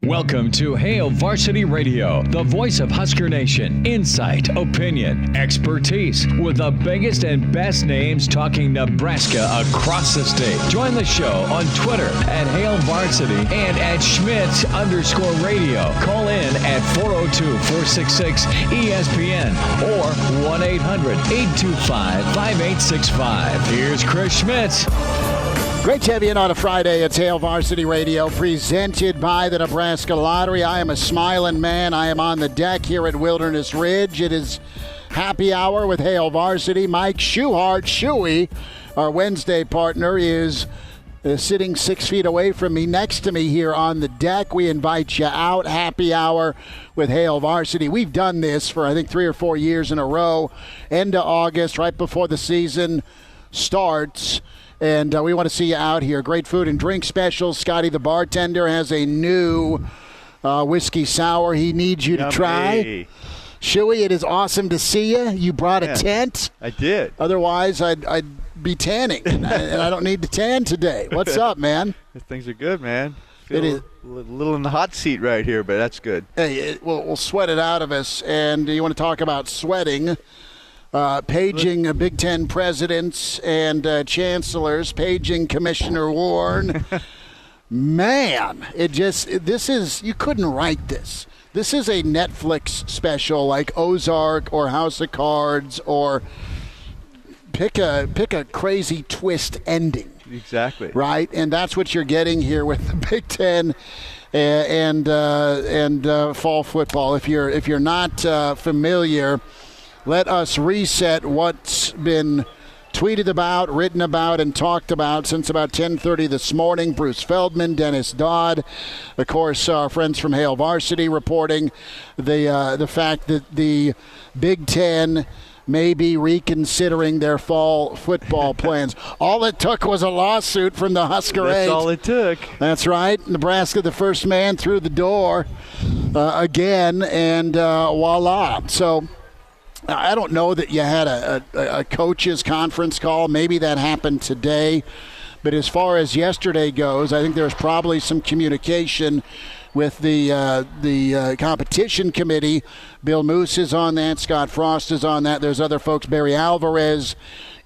Welcome to Hail Varsity Radio, the voice of Husker Nation. Insight, opinion, expertise, with the biggest and best names talking Nebraska across the state. Join the show on Twitter at Hail Varsity and at Schmitz_radio. Call in at 402-466-ESPN or 1-800-825-5865. Here's Chris Schmitz. Great to have you in on a Friday. It's Hail Varsity Radio, presented by the Nebraska Lottery. I am a smiling man. I am on the deck here at Wilderness Ridge. It is happy hour with Hail Varsity. Mike Schuhart, Shuey, our Wednesday partner, is sitting 6 feet away from me, next to me here on the deck. We invite you out. Happy hour with Hail Varsity. We've done this for, I think, 3 or 4 years in a row. End of August, right before the season starts. And we want to see you out here. Great food and drink specials. Scotty the bartender has a new whiskey sour he needs you to try. Shuey, it is awesome to see you. You brought a tent. I did. Otherwise, I'd be tanning, and I don't need to tan today. What's up, man? Things are good, man. It is a little in the hot seat right here, but that's good. Hey, we'll sweat it out of us. And you want to talk about sweating? Paging Big Ten presidents and chancellors, paging Commissioner Warren. Man, you couldn't write this. This is a Netflix special like Ozark or House of Cards, or pick a crazy twist ending. Exactly. Right? And that's what you're getting here with the Big Ten and fall football. If you're not familiar, let us reset what's been tweeted about, written about, and talked about since about 10:30 this morning. Bruce Feldman, Dennis Dodd, of course, our friends from Hail Varsity reporting the fact that the Big Ten may be reconsidering their fall football plans. All it took was a lawsuit from the Husker Eight. That's all it took. That's right. Nebraska, the first man through the door again, and voila. So I don't know that you had a coaches conference call. Maybe that happened today. But as far as yesterday goes, I think there's probably some communication with the competition committee. Bill Moose is on that. Scott Frost is on that. There's other folks. Barry Alvarez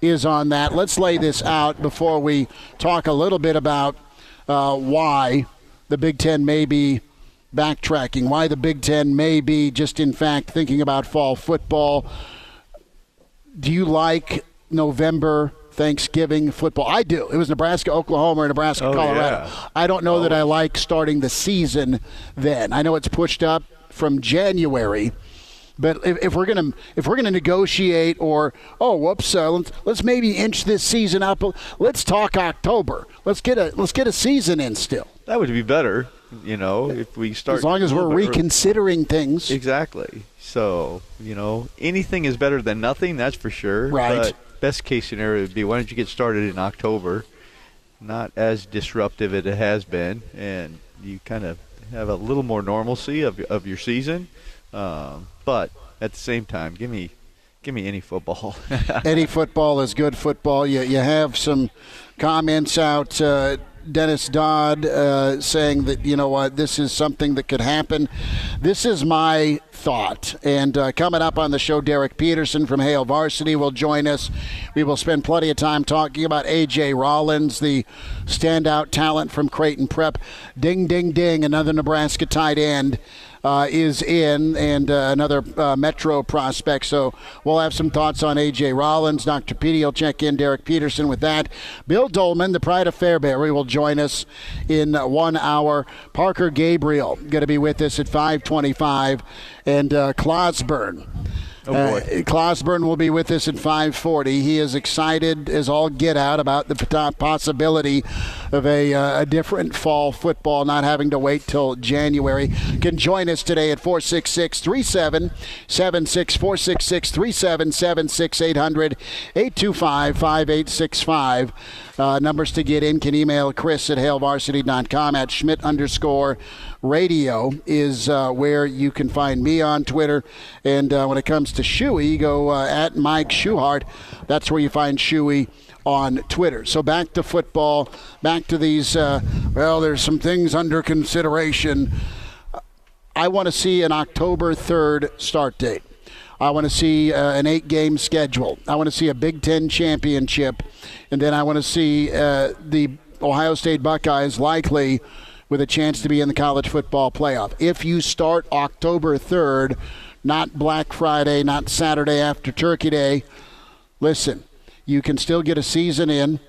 is on that. Let's lay this out before we talk a little bit about why the Big Ten may be backtracking, why the Big Ten may be just in fact thinking about fall football. Do you like November Thanksgiving football? I do. It was Nebraska, Oklahoma, or Nebraska, Colorado. Yeah. I don't know that I like starting the season then. I know it's pushed up from January, but if we're gonna negotiate, or let's maybe inch this season up. Let's talk October. Let's get a season in still. That would be better. If we start, as long as we're reconsidering things. Exactly. So, anything is better than nothing, that's for sure. Right. But best case scenario would be, why don't you get started in October? Not as disruptive as it has been, and you kind of have a little more normalcy of your season. But at the same time, give me any football. Any football is good football. You have some comments out. Dennis Dodd saying that, this is something that could happen. This is my thought. And coming up on the show, Derek Peterson from Hail Varsity will join us. We will spend plenty of time talking about A.J. Rollins, the standout talent from Creighton Prep. Ding, ding, ding, another Nebraska tight end is in, and another Metro prospect. So we'll have some thoughts on A.J. Rollins. Dr. Petey will check in. Derek Peterson with that. Bill Dolman, the pride of Fairbury, will join us in 1 hour. Parker Gabriel going to be with us at 5:25. And Clausburn. Clausburn will be with us at 5:40. He is excited as all get out about the possibility of a different fall football, not having to wait till January. Can join us today at 466-3776, 466-3776, 800-825-5865. Numbers to get in. Can email Chris at hailvarsity.com. At Schmidt_radio is where you can find me on Twitter. And when it comes to Shuey, go at Mike Schuhart. That's where you find Shuey on Twitter. So back to football, back to these, there's some things under consideration. I want to see an October 3rd start date. I want to see an 8-game schedule. I want to see a Big Ten championship. And then I want to see the Ohio State Buckeyes likely with a chance to be in the college football playoff. If you start October 3rd, not Black Friday, not Saturday after Turkey Day, listen, you can still get a season in.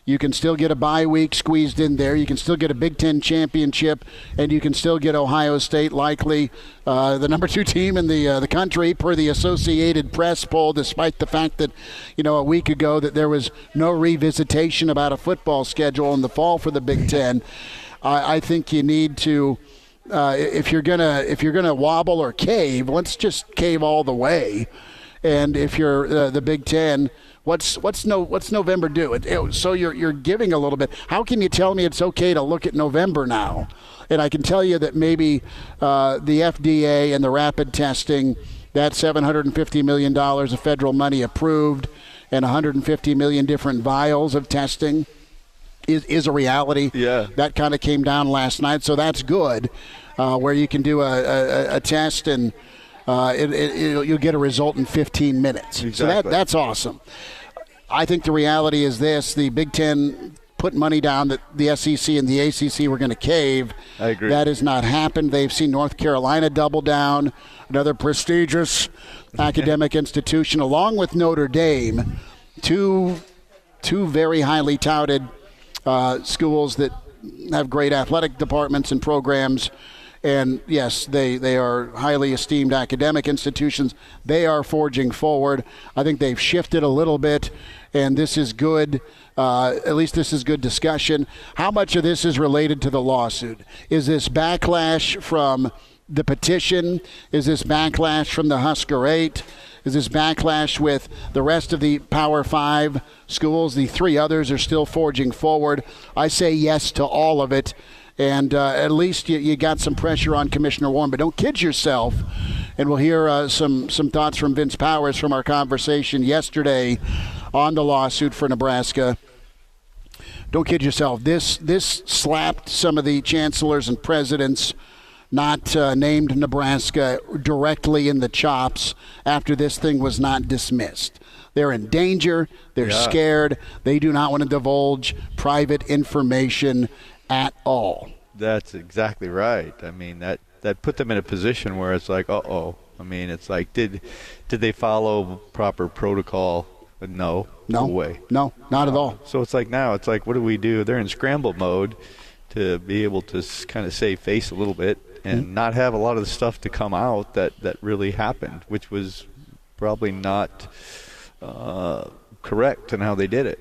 You can still get a bye week squeezed in there. You can still get a Big Ten championship, and you can still get Ohio State likely the number 2 team in the country per the Associated Press poll, despite the fact that, a week ago that there was no revisitation about a football schedule in the fall for the Big Ten. I think you need to, if you're gonna wobble or cave, let's just cave all the way. And if you're the Big Ten, what's November do? So you're giving a little bit. How can you tell me it's okay to look at November now? And I can tell you that maybe the FDA and the rapid testing, that $750 million of federal money approved, and 150 million different vials of testing is a reality. Yeah. That kind of came down last night, so that's good. Where you can do a test and you'll get a result in 15 minutes. Exactly. So that's awesome. I think the reality is this: the Big Ten put money down that the SEC and the ACC were going to cave. I agree. That has not happened. They've seen North Carolina double down, another prestigious academic institution, along with Notre Dame, two very highly touted schools that have great athletic departments and programs. And, yes, they are highly esteemed academic institutions. They are forging forward. I think they've shifted a little bit, and this is good. At least this is good discussion. How much of this is related to the lawsuit? Is this backlash from the petition? Is this backlash from the Husker 8? Is this backlash with the rest of the Power 5 schools? The 3 others are still forging forward. I say yes to all of it. And at least you got some pressure on Commissioner Warren. But don't kid yourself. And we'll hear some thoughts from Vince Powers from our conversation yesterday on the lawsuit for Nebraska. Don't kid yourself. This slapped some of the chancellors and presidents not named Nebraska directly in the chops after this thing was not dismissed. They're in danger. They're scared. They do not want to divulge private information at all. That's exactly right. I mean, that put them in a position where it's like, uh-oh. I mean, it's like, did they follow proper protocol? No way. No, not at all. So it's like now, it's like, what do we do? They're in scramble mode to be able to kind of save face a little bit and not have a lot of the stuff to come out that really happened, which was probably not correct in how they did it,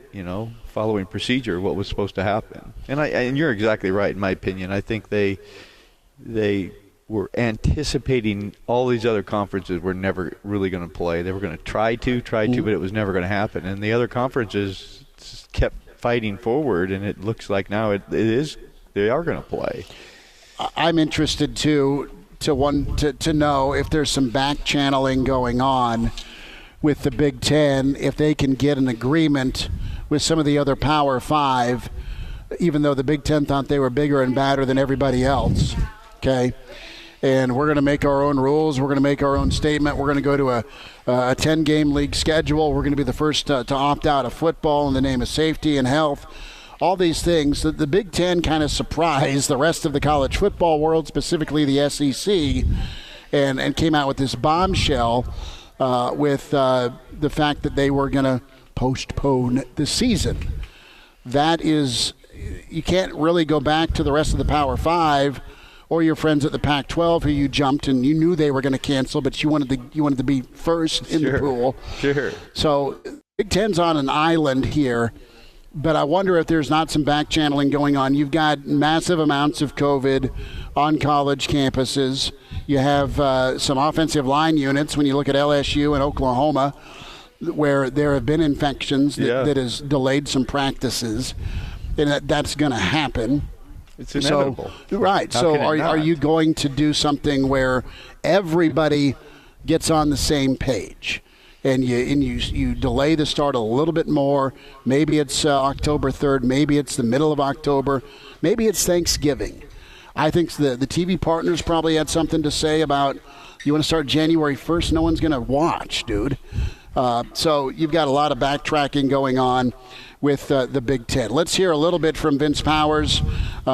following procedure, what was supposed to happen. And you're exactly right, in my opinion. I think they were anticipating all these other conferences were never really going to play. They were going to try to, but it was never going to happen. And the other conferences kept fighting forward, and it looks like now they are going to play. I'm interested to know if there's some back channeling going on with the Big Ten, if they can get an agreement with some of the other Power 5, even though the Big Ten thought they were bigger and badder than everybody else. Okay? And we're going to make our own rules. We're going to make our own statement. We're going to go to a 10-game league schedule. We're going to be the first to opt out of football in the name of safety and health. All these things. The Big Ten kind of surprised the rest of the college football world, specifically the SEC, and came out with this bombshell with the fact that they were going to postpone the season. That is, you can't really go back to the rest of the Power 5 or your friends at the Pac-12 who you jumped and you knew they were going to cancel, but you wanted to be first in the pool. Sure. So Big Ten's on an island here, but I wonder if there's not some back channeling going on. You've got massive amounts of COVID on college campuses. You have some offensive line units when you look at LSU and Oklahoma, where there have been infections that has delayed some practices, and that's going to happen. It's inevitable. Right. So are you going to do something where everybody gets on the same page? And you delay the start a little bit more. Maybe it's October 3rd. Maybe it's the middle of October. Maybe it's Thanksgiving. I think the TV partners probably had something to say about, you want to start January 1st? No one's going to watch, dude. So you've got a lot of backtracking going on with the Big Ten. Let's hear a little bit from Vince Powers,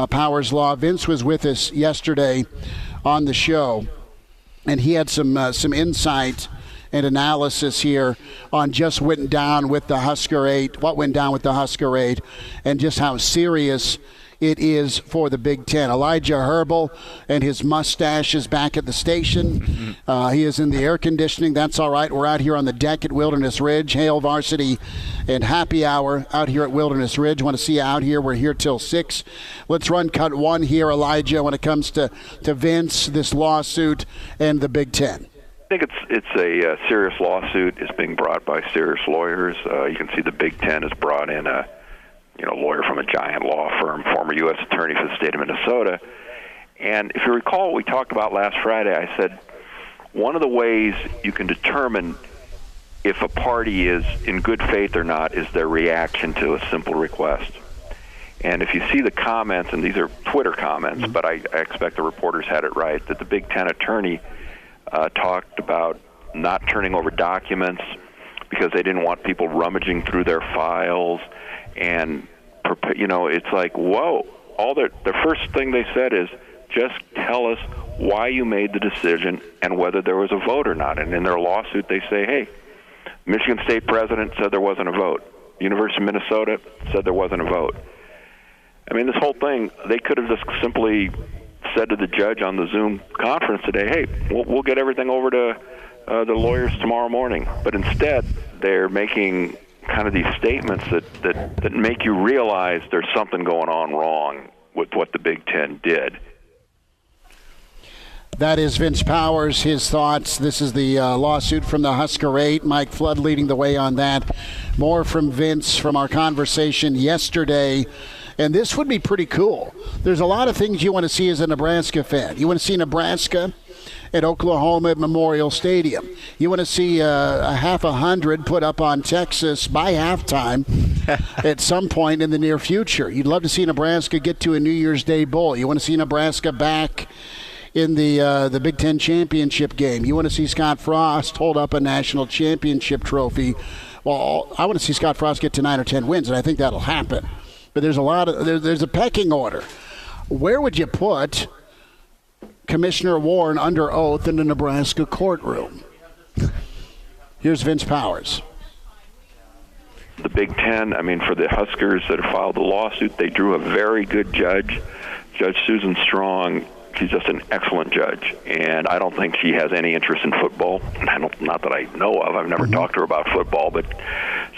Powers Law. Vince was with us yesterday on the show, and he had some insight and analysis here on just what went down with the Husker 8, and just how serious it is for the Big Ten. Elijah Herbal and his mustache is back at the station. He is in the air conditioning. That's all right. We're out here on the deck at Wilderness Ridge. Hail Varsity and happy hour out here at Wilderness Ridge. Want to see you out here. We're here till 6. Let's run cut 1 here, Elijah, when it comes to Vince, this lawsuit, and the Big Ten. I think it's a serious lawsuit. It's being brought by serious lawyers. You can see the Big Ten has brought in a lawyer from a giant law firm, former U.S. attorney for the state of Minnesota. And if you recall what we talked about last Friday, I said one of the ways you can determine if a party is in good faith or not is their reaction to a simple request. And if you see the comments, and these are Twitter comments, but I expect the reporters had it right, that the Big Ten attorney talked about not turning over documents because they didn't want people rummaging through their files. And, it's like, whoa. The first thing they said is, just tell us why you made the decision and whether there was a vote or not. And in their lawsuit, they say, hey, Michigan State president said there wasn't a vote. University of Minnesota said there wasn't a vote. I mean, this whole thing, they could have just simply said to the judge on the Zoom conference today, hey, we'll get everything over to the lawyers tomorrow morning. But instead, they're making kind of these statements that make you realize there's something going on wrong with what the Big Ten did. That is Vince Powers, his thoughts. This is the lawsuit from the Husker 8. Mike Flood leading the way on that. More from Vince from our conversation yesterday. And this would be pretty cool. There's a lot of things you want to see as a Nebraska fan. You want to see Nebraska at Oklahoma at Memorial Stadium. You want to see a half 100 put up on Texas by halftime at some point in the near future. You'd love to see Nebraska get to a New Year's Day bowl. You want to see Nebraska back in the Big Ten championship game. You want to see Scott Frost hold up a national championship trophy. Well, I want to see Scott Frost get to 9 or 10 wins, and I think that'll happen. But there's a pecking order. Where would you put Commissioner Warren under oath in the Nebraska courtroom? Here's Vince Powers. The Big Ten, for the Huskers that have filed the lawsuit, they drew a very good judge, Judge Susan Strong. She's just an excellent judge, and I don't think she has any interest in football. Not that I know of. I've never talked to her about football, but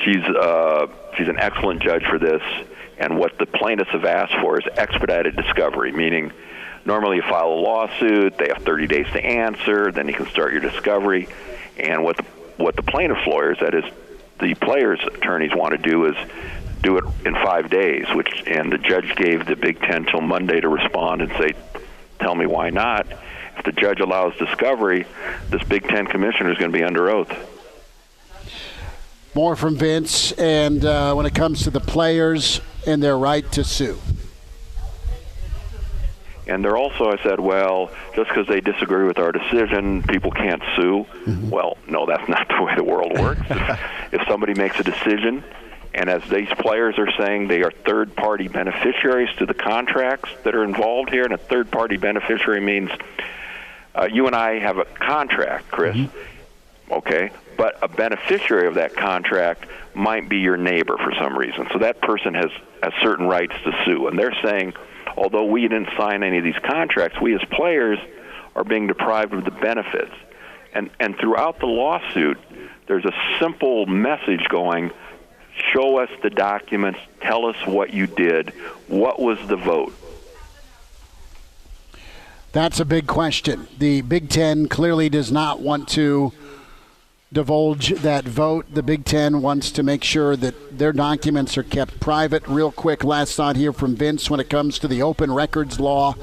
she's an excellent judge for this. And what the plaintiffs have asked for is expedited discovery, meaning normally you file a lawsuit, they have 30 days to answer, then you can start your discovery. And what the plaintiff's lawyers, that is the players' attorneys, want to do is do it in 5 days, and the judge gave the Big Ten till Monday to respond and say, tell me why not. If the judge allows discovery, this Big Ten commissioner is going to be under oath. More from Vince, and when it comes to the players and their right to sue. And they're also, I said, well, just because they disagree with our decision, people can't sue. Well, no, that's not the way the world works. If somebody makes a decision, and as these players are saying, they are third-party beneficiaries to the contracts that are involved here, and a third-party beneficiary means you and I have a contract, Chris, okay? But a beneficiary of that contract might be your neighbor for some reason. So that person has certain rights to sue. And they're saying, although we didn't sign any of these contracts, we as players are being deprived of the benefits. And throughout the lawsuit, there's a simple message going, show us the documents, tell us what you did, what was the vote? That's a big question. The Big Ten clearly does not want to divulge that vote. The Big Ten wants to make sure that their documents are kept private. Real quick, last thought here from Vince when it comes to the open records law.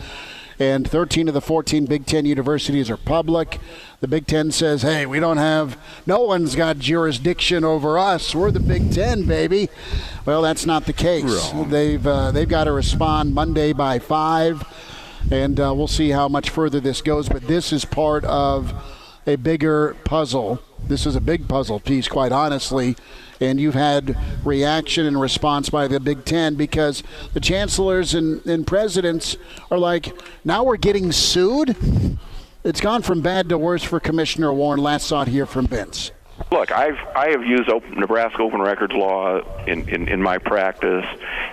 And 13 of the 14 Big Ten universities are public. The Big Ten says, hey, no one's got jurisdiction over us. We're the Big Ten, baby. Well, that's not the case. They've got to respond Monday by 5. and we'll see how much further this goes. But this is part of a bigger puzzle. This is a big puzzle piece, quite honestly. And you've had reaction and response by the Big Ten because the chancellors and presidents are like, now we're getting sued? It's gone from bad to worse for Commissioner Warren. Last saw it here from Vince. Look, I have used Nebraska open records law in my practice.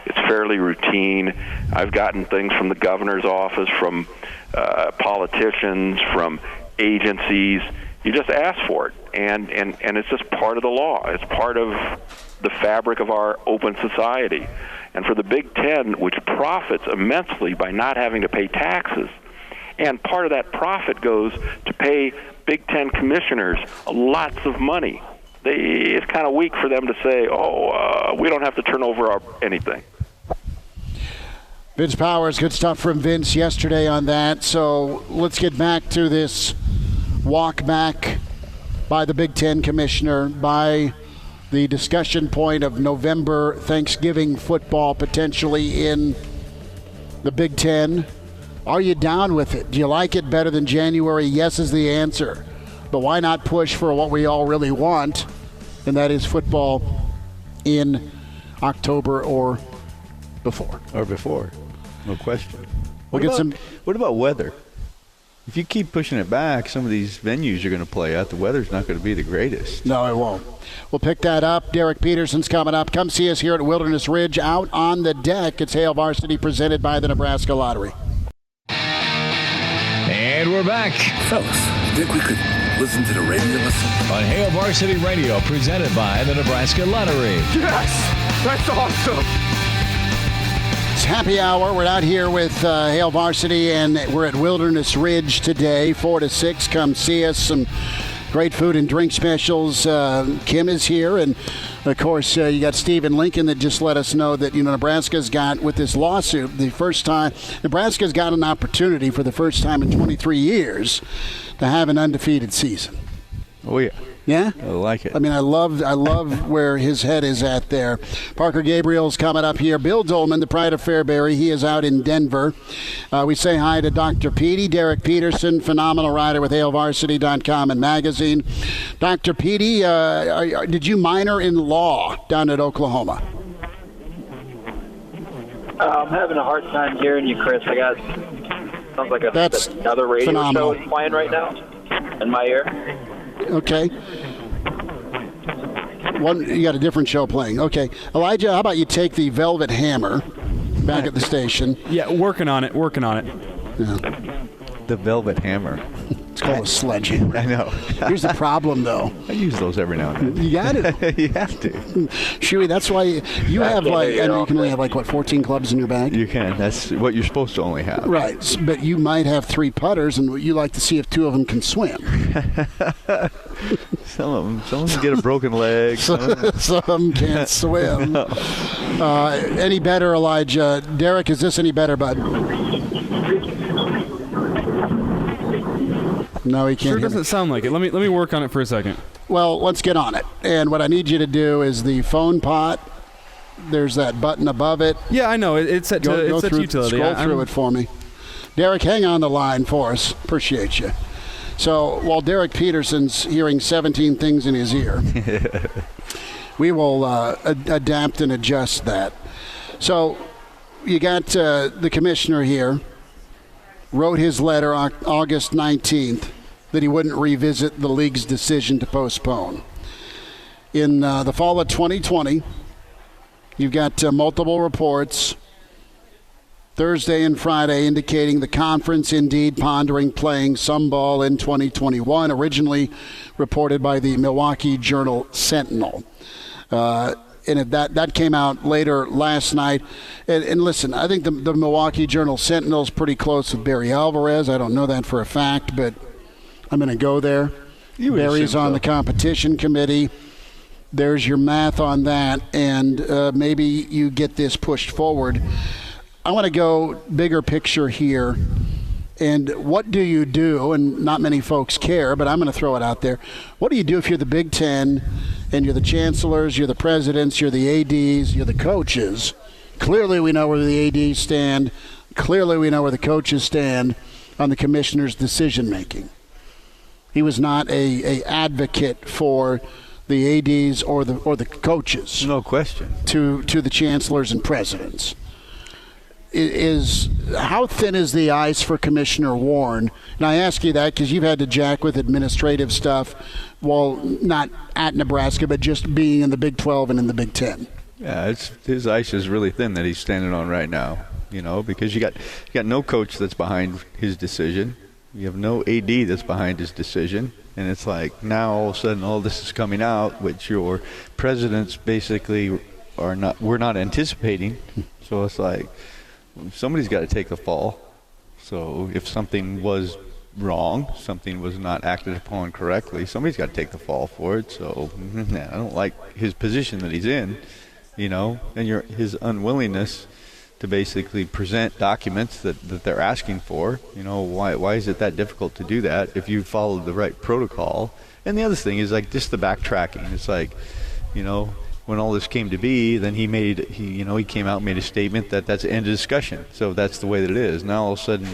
It's fairly routine. I've gotten things from the governor's office, from politicians, from agencies. You just ask for it, and it's just part of the law. It's part of the fabric of our open society. And for the Big Ten, which profits immensely by not having to pay taxes, and part of that profit goes to pay Big Ten commissioners lots of money. It's kind of weak for them to say, we don't have to turn over anything. Vince Powers, good stuff from Vince yesterday on that. So let's get back to this walk back by the Big Ten commissioner, by the discussion point of November Thanksgiving football potentially in the Big Ten. Are you down with it? Do you like it better than January? Yes is the answer. But why not push for what we all really want, and that is football in October or before? Or before. No question. What about weather? If you keep pushing it back, some of these venues you're going to play at, the weather's not going to be the greatest. No, it won't. We'll pick that up. Derek Peterson's coming up. Come see us here at Wilderness Ridge out on the deck. It's Hail Varsity presented by the Nebraska Lottery. And we're back Fellas, think we could listen to the radio lesson? on Hail Varsity Radio presented by the Nebraska Lottery. Yes! That's awesome! It's happy hour. We're out here with Hail Varsity, and we're at Wilderness Ridge today, 4 to 6. Come see us. Some great food and drink specials. Kim is here, and of course you got Stephen Lincoln that just let us know that Nebraska's got, with this lawsuit, the first time Nebraska's got an opportunity for the first time in 23 years to have an undefeated season. Oh yeah. Yeah? I like it. I mean, I love where his head is at there. Parker Gabriel's coming up here. Bill Dolman, the pride of Fairbury, he is out in Denver. We say hi to Dr. Petey, Derek Peterson, phenomenal writer with HailVarsity.com and magazine. Dr. Petey, did you minor in law down at Oklahoma? I'm having a hard time hearing you, Chris. Sounds like another radio phenomenal show is playing right now in my ear. Okay. You got a different show playing. Okay. Elijah, how about you take the Velvet Hammer back at the station? Yeah, working on it. Yeah. The Velvet Hammer. It's called a sledgehammer. I know. Here's the problem, though. I use those every now and then. You got it. You have to. Shuey, that's why you have you can only have 14 clubs in your bag? You can. That's what you're supposed to only have. Right. But you might have 3 putters, and you like to see if 2 of them can swim. Some of them get a broken leg. Some of them can't swim. No. Any better, Elijah? Derek, is this any better, bud? No, he can't. Sure doesn't sound like it. Let me work on it for a second. Well, let's get on it. And what I need you to do is the phone pot. There's that button above it. Yeah, I know. It's set to Go through, utility. Scroll through it for me. Derek, hang on the line for us. Appreciate you. So while Derek Peterson's hearing 17 things in his ear, we will adapt and adjust that. So you got the commissioner here, wrote his letter on August 19th that he wouldn't revisit the league's decision to postpone. In the fall of 2020, you've got multiple reports Thursday and Friday indicating the conference indeed pondering playing some ball in 2021, originally reported by the Milwaukee Journal Sentinel. And that came out later last night. And listen, I think the Milwaukee Journal Sentinel is pretty close with Barry Alvarez. I don't know that for a fact, but I'm going to go there. Barry's on the competition committee. There's your math on that, and maybe you get this pushed forward. I want to go bigger picture here. And what do you do? And not many folks care, but I'm going to throw it out there. What do you do if you're the Big Ten and you're the chancellors, you're the presidents, you're the ADs, you're the coaches? Clearly we know where the ADs stand. Clearly, we know where the coaches stand on the commissioner's decision-making. He was not a advocate for the ADs or the coaches. No question. To the chancellors and presidents. How thin is the ice for Commissioner Warren? And I ask you that because you've had to jack with administrative stuff, well, not at Nebraska, but just being in the Big 12 and in the Big 10. Yeah, his ice is really thin that he's standing on right now. Because you got no coach that's behind his decision. You have no AD that's behind his decision. And it's like now all of a sudden all this is coming out, which your presidents basically we're not anticipating. So it's like somebody's got to take the fall. So if something was wrong, something was not acted upon correctly, somebody's got to take the fall for it. So I don't like his position that he's in, and his unwillingness to basically present documents that they're asking for. Why is it that difficult to do that if you followed the right protocol? And the other thing is like just the backtracking. It's like, when all this came to be, then he came out and made a statement that's the end of discussion. So that's the way that it is. Now all of a sudden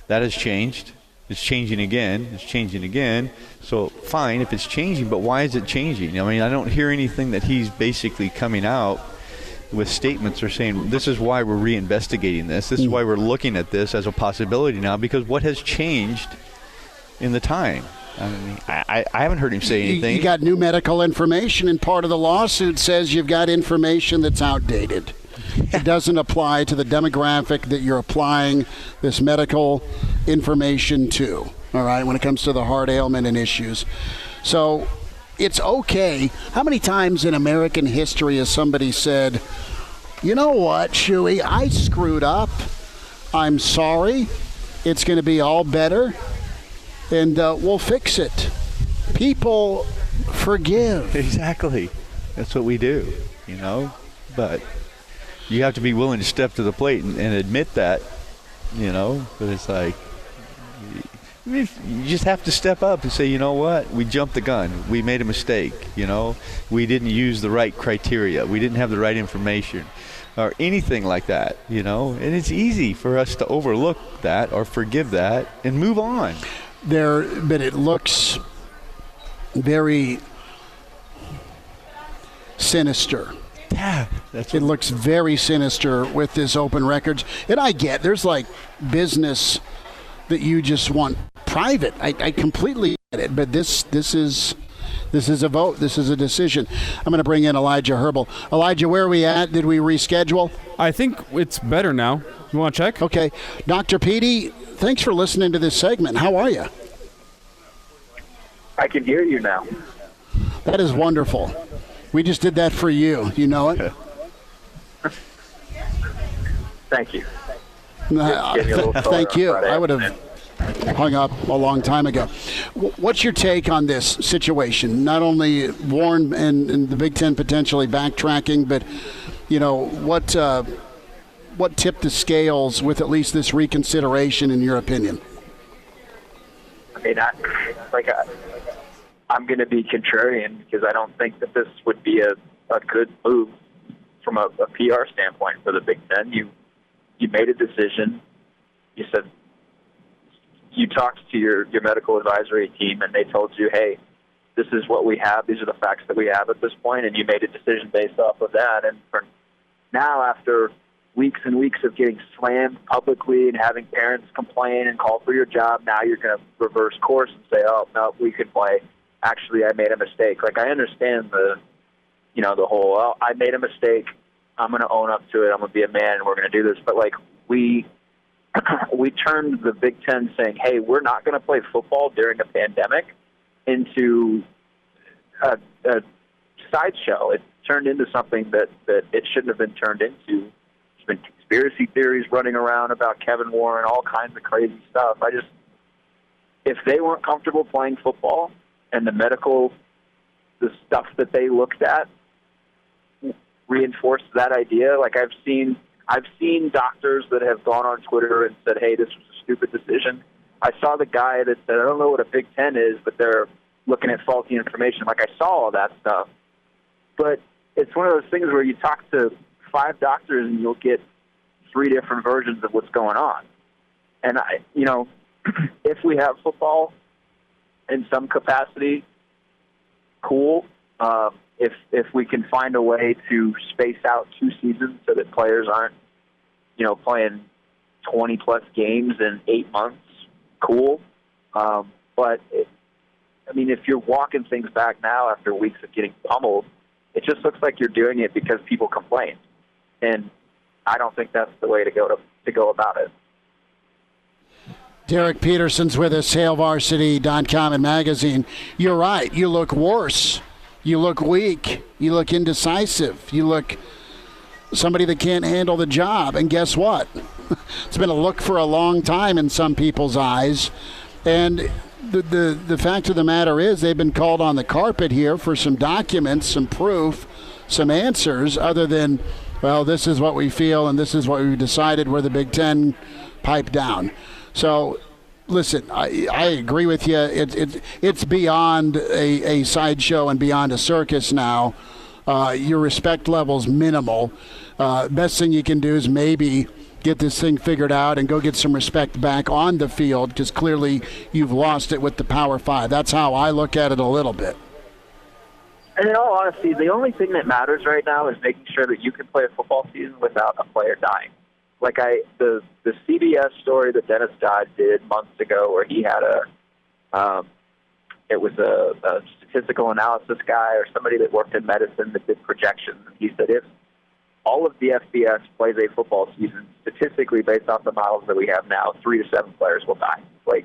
that has changed. It's changing again. It's changing again. So fine if it's changing, but why is it changing? I don't hear anything that he's basically coming out with statements or saying this is why we're reinvestigating this. This is why we're looking at this as a possibility now, because what has changed in the time? I haven't heard him say anything. You got new medical information, and part of the lawsuit says you've got information that's outdated. It doesn't apply to the demographic that you're applying this medical information to, all right, when it comes to the heart ailment and issues. So it's okay. How many times in American history has somebody said, you know what, Shuey, I screwed up. I'm sorry. It's going to be all better, and we'll fix it. People forgive. Exactly. That's what we do, But you have to be willing to step to the plate and admit that, But it's like, you just have to step up and say, you know what, we jumped the gun. We made a mistake, We didn't use the right criteria. We didn't have the right information or anything like that, And it's easy for us to overlook that or forgive that and move on. But it looks very sinister. Yeah, it looks very sinister with this open records. And I get there's like business that you just want private. I completely get it. But this is a vote. This is a decision. I'm going to bring in Elijah Herbal. Elijah, where are we at? Did we reschedule? I think it's better now. You want to check? Okay. Dr. Petey, thanks for listening to this segment. How are you? I can hear you now. That is wonderful. We just did that for you. You know it? Thank you. Thank you. I would have hung up a long time ago. What's your take on this situation? Not only Warren and the Big Ten potentially backtracking, but, what tipped the scales with at least this reconsideration, in your opinion? I'm going to be contrarian because I don't think that this would be a good move from a PR standpoint for the Big Ten. You made a decision. You said you talked to your medical advisory team, and they told you, hey, this is what we have. These are the facts that we have at this point, and you made a decision based off of that. And for now, after weeks and weeks of getting slammed publicly and having parents complain and call for your job, now you're going to reverse course and say, oh, no, we could play. Actually, I made a mistake. I understand the whole, well, I made a mistake. I'm going to own up to it. I'm going to be a man, and we're going to do this. But, we turned the Big Ten saying, hey, we're not going to play football during a pandemic into a sideshow. It turned into something that it shouldn't have been turned into. There's been conspiracy theories running around about Kevin Warren, all kinds of crazy stuff. If they weren't comfortable playing football and the stuff that they looked at reinforced that idea. I've seen doctors that have gone on Twitter and said, hey, this was a stupid decision. I saw the guy that said, I don't know what a Big Ten is, but they're looking at faulty information. I saw all that stuff. But it's one of those things where you talk to 5 doctors and you'll get 3 different versions of what's going on. And if we have football in some capacity, cool. If we can find a way to space out 2 seasons so that players aren't, playing 20-plus games in 8 months, cool. But if you're walking things back now after weeks of getting pummeled, it just looks like you're doing it because people complain, and I don't think that's the way to go about it. Derek Peterson's with us, HailVarsity.com and magazine. You're right. You look worse. You look weak. You look indecisive. You look somebody that can't handle the job. And guess what? It's been a look for a long time in some people's eyes. And the fact of the matter is they've been called on the carpet here for some documents, some proof, some answers other than, well, this is what we feel and this is what we decided. We're the Big Ten, pipe down. So, listen, I agree with you. It's beyond a sideshow and beyond a circus now. Your respect level's minimal. Best thing you can do is maybe get this thing figured out and go get some respect back on the field, because clearly you've lost it with the Power 5. That's how I look at it a little bit. And in all honesty, the only thing that matters right now is making sure that you can play a football season without a player dying. Like the CBS story that Dennis Dodd did months ago, where he had a statistical analysis guy or somebody that worked in medicine that did projections. And he said if all of the FBS plays a football season, statistically based off the models that we have now, 3 to 7 players will die. Like,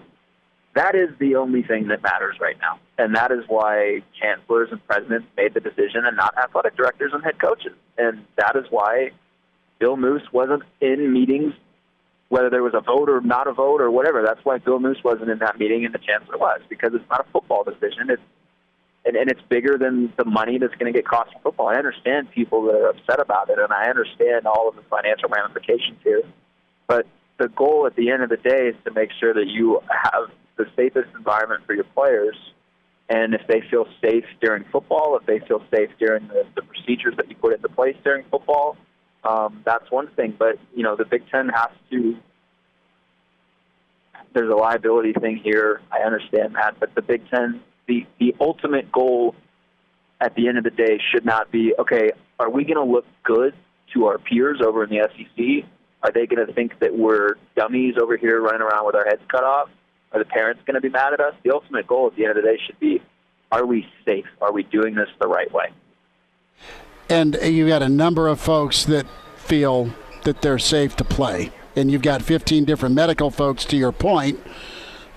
that is the only thing that matters right now. And that is why chancellors and presidents made the decision and not athletic directors and head coaches. And that is why Bill Moose wasn't in meetings, whether there was a vote or not a vote or whatever. That's why Bill Moose wasn't in that meeting and the chancellor was, because it's not a football decision. And it's bigger than the money that's going to get cost from football. I understand people that are upset about it, and I understand all of the financial ramifications here. But the goal at the end of the day is to make sure that you have the safest environment for your players. And if they feel safe during football, if they feel safe during the procedures that you put into place during football, that's one thing. But, the Big Ten has to – there's a liability thing here. I understand that. But the Big Ten – the ultimate goal at the end of the day should not be, okay, are we going to look good to our peers over in the SEC? Are they going to think that we're dummies over here running around with our heads cut off? Are the parents going to be mad at us? The ultimate goal at the end of the day should be, are we safe? Are we doing this the right way? And you've got a number of folks that feel that they're safe to play. And you've got 15 different medical folks, to your point.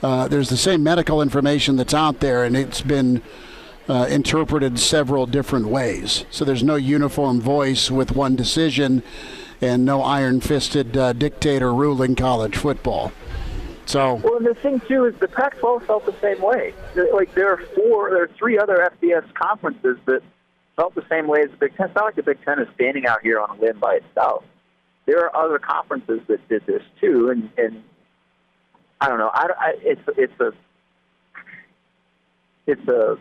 There's the same medical information that's out there, and it's been interpreted several different ways. So there's no uniform voice with one decision and no iron-fisted dictator ruling college football. So, well, and the thing, too, is the Pac-12 felt the same way. Like, there are 3 other FBS conferences that felt the same way as the Big Ten. It's not like the Big Ten is standing out here on a limb by itself. There are other conferences that did this, too, and I don't know. It's a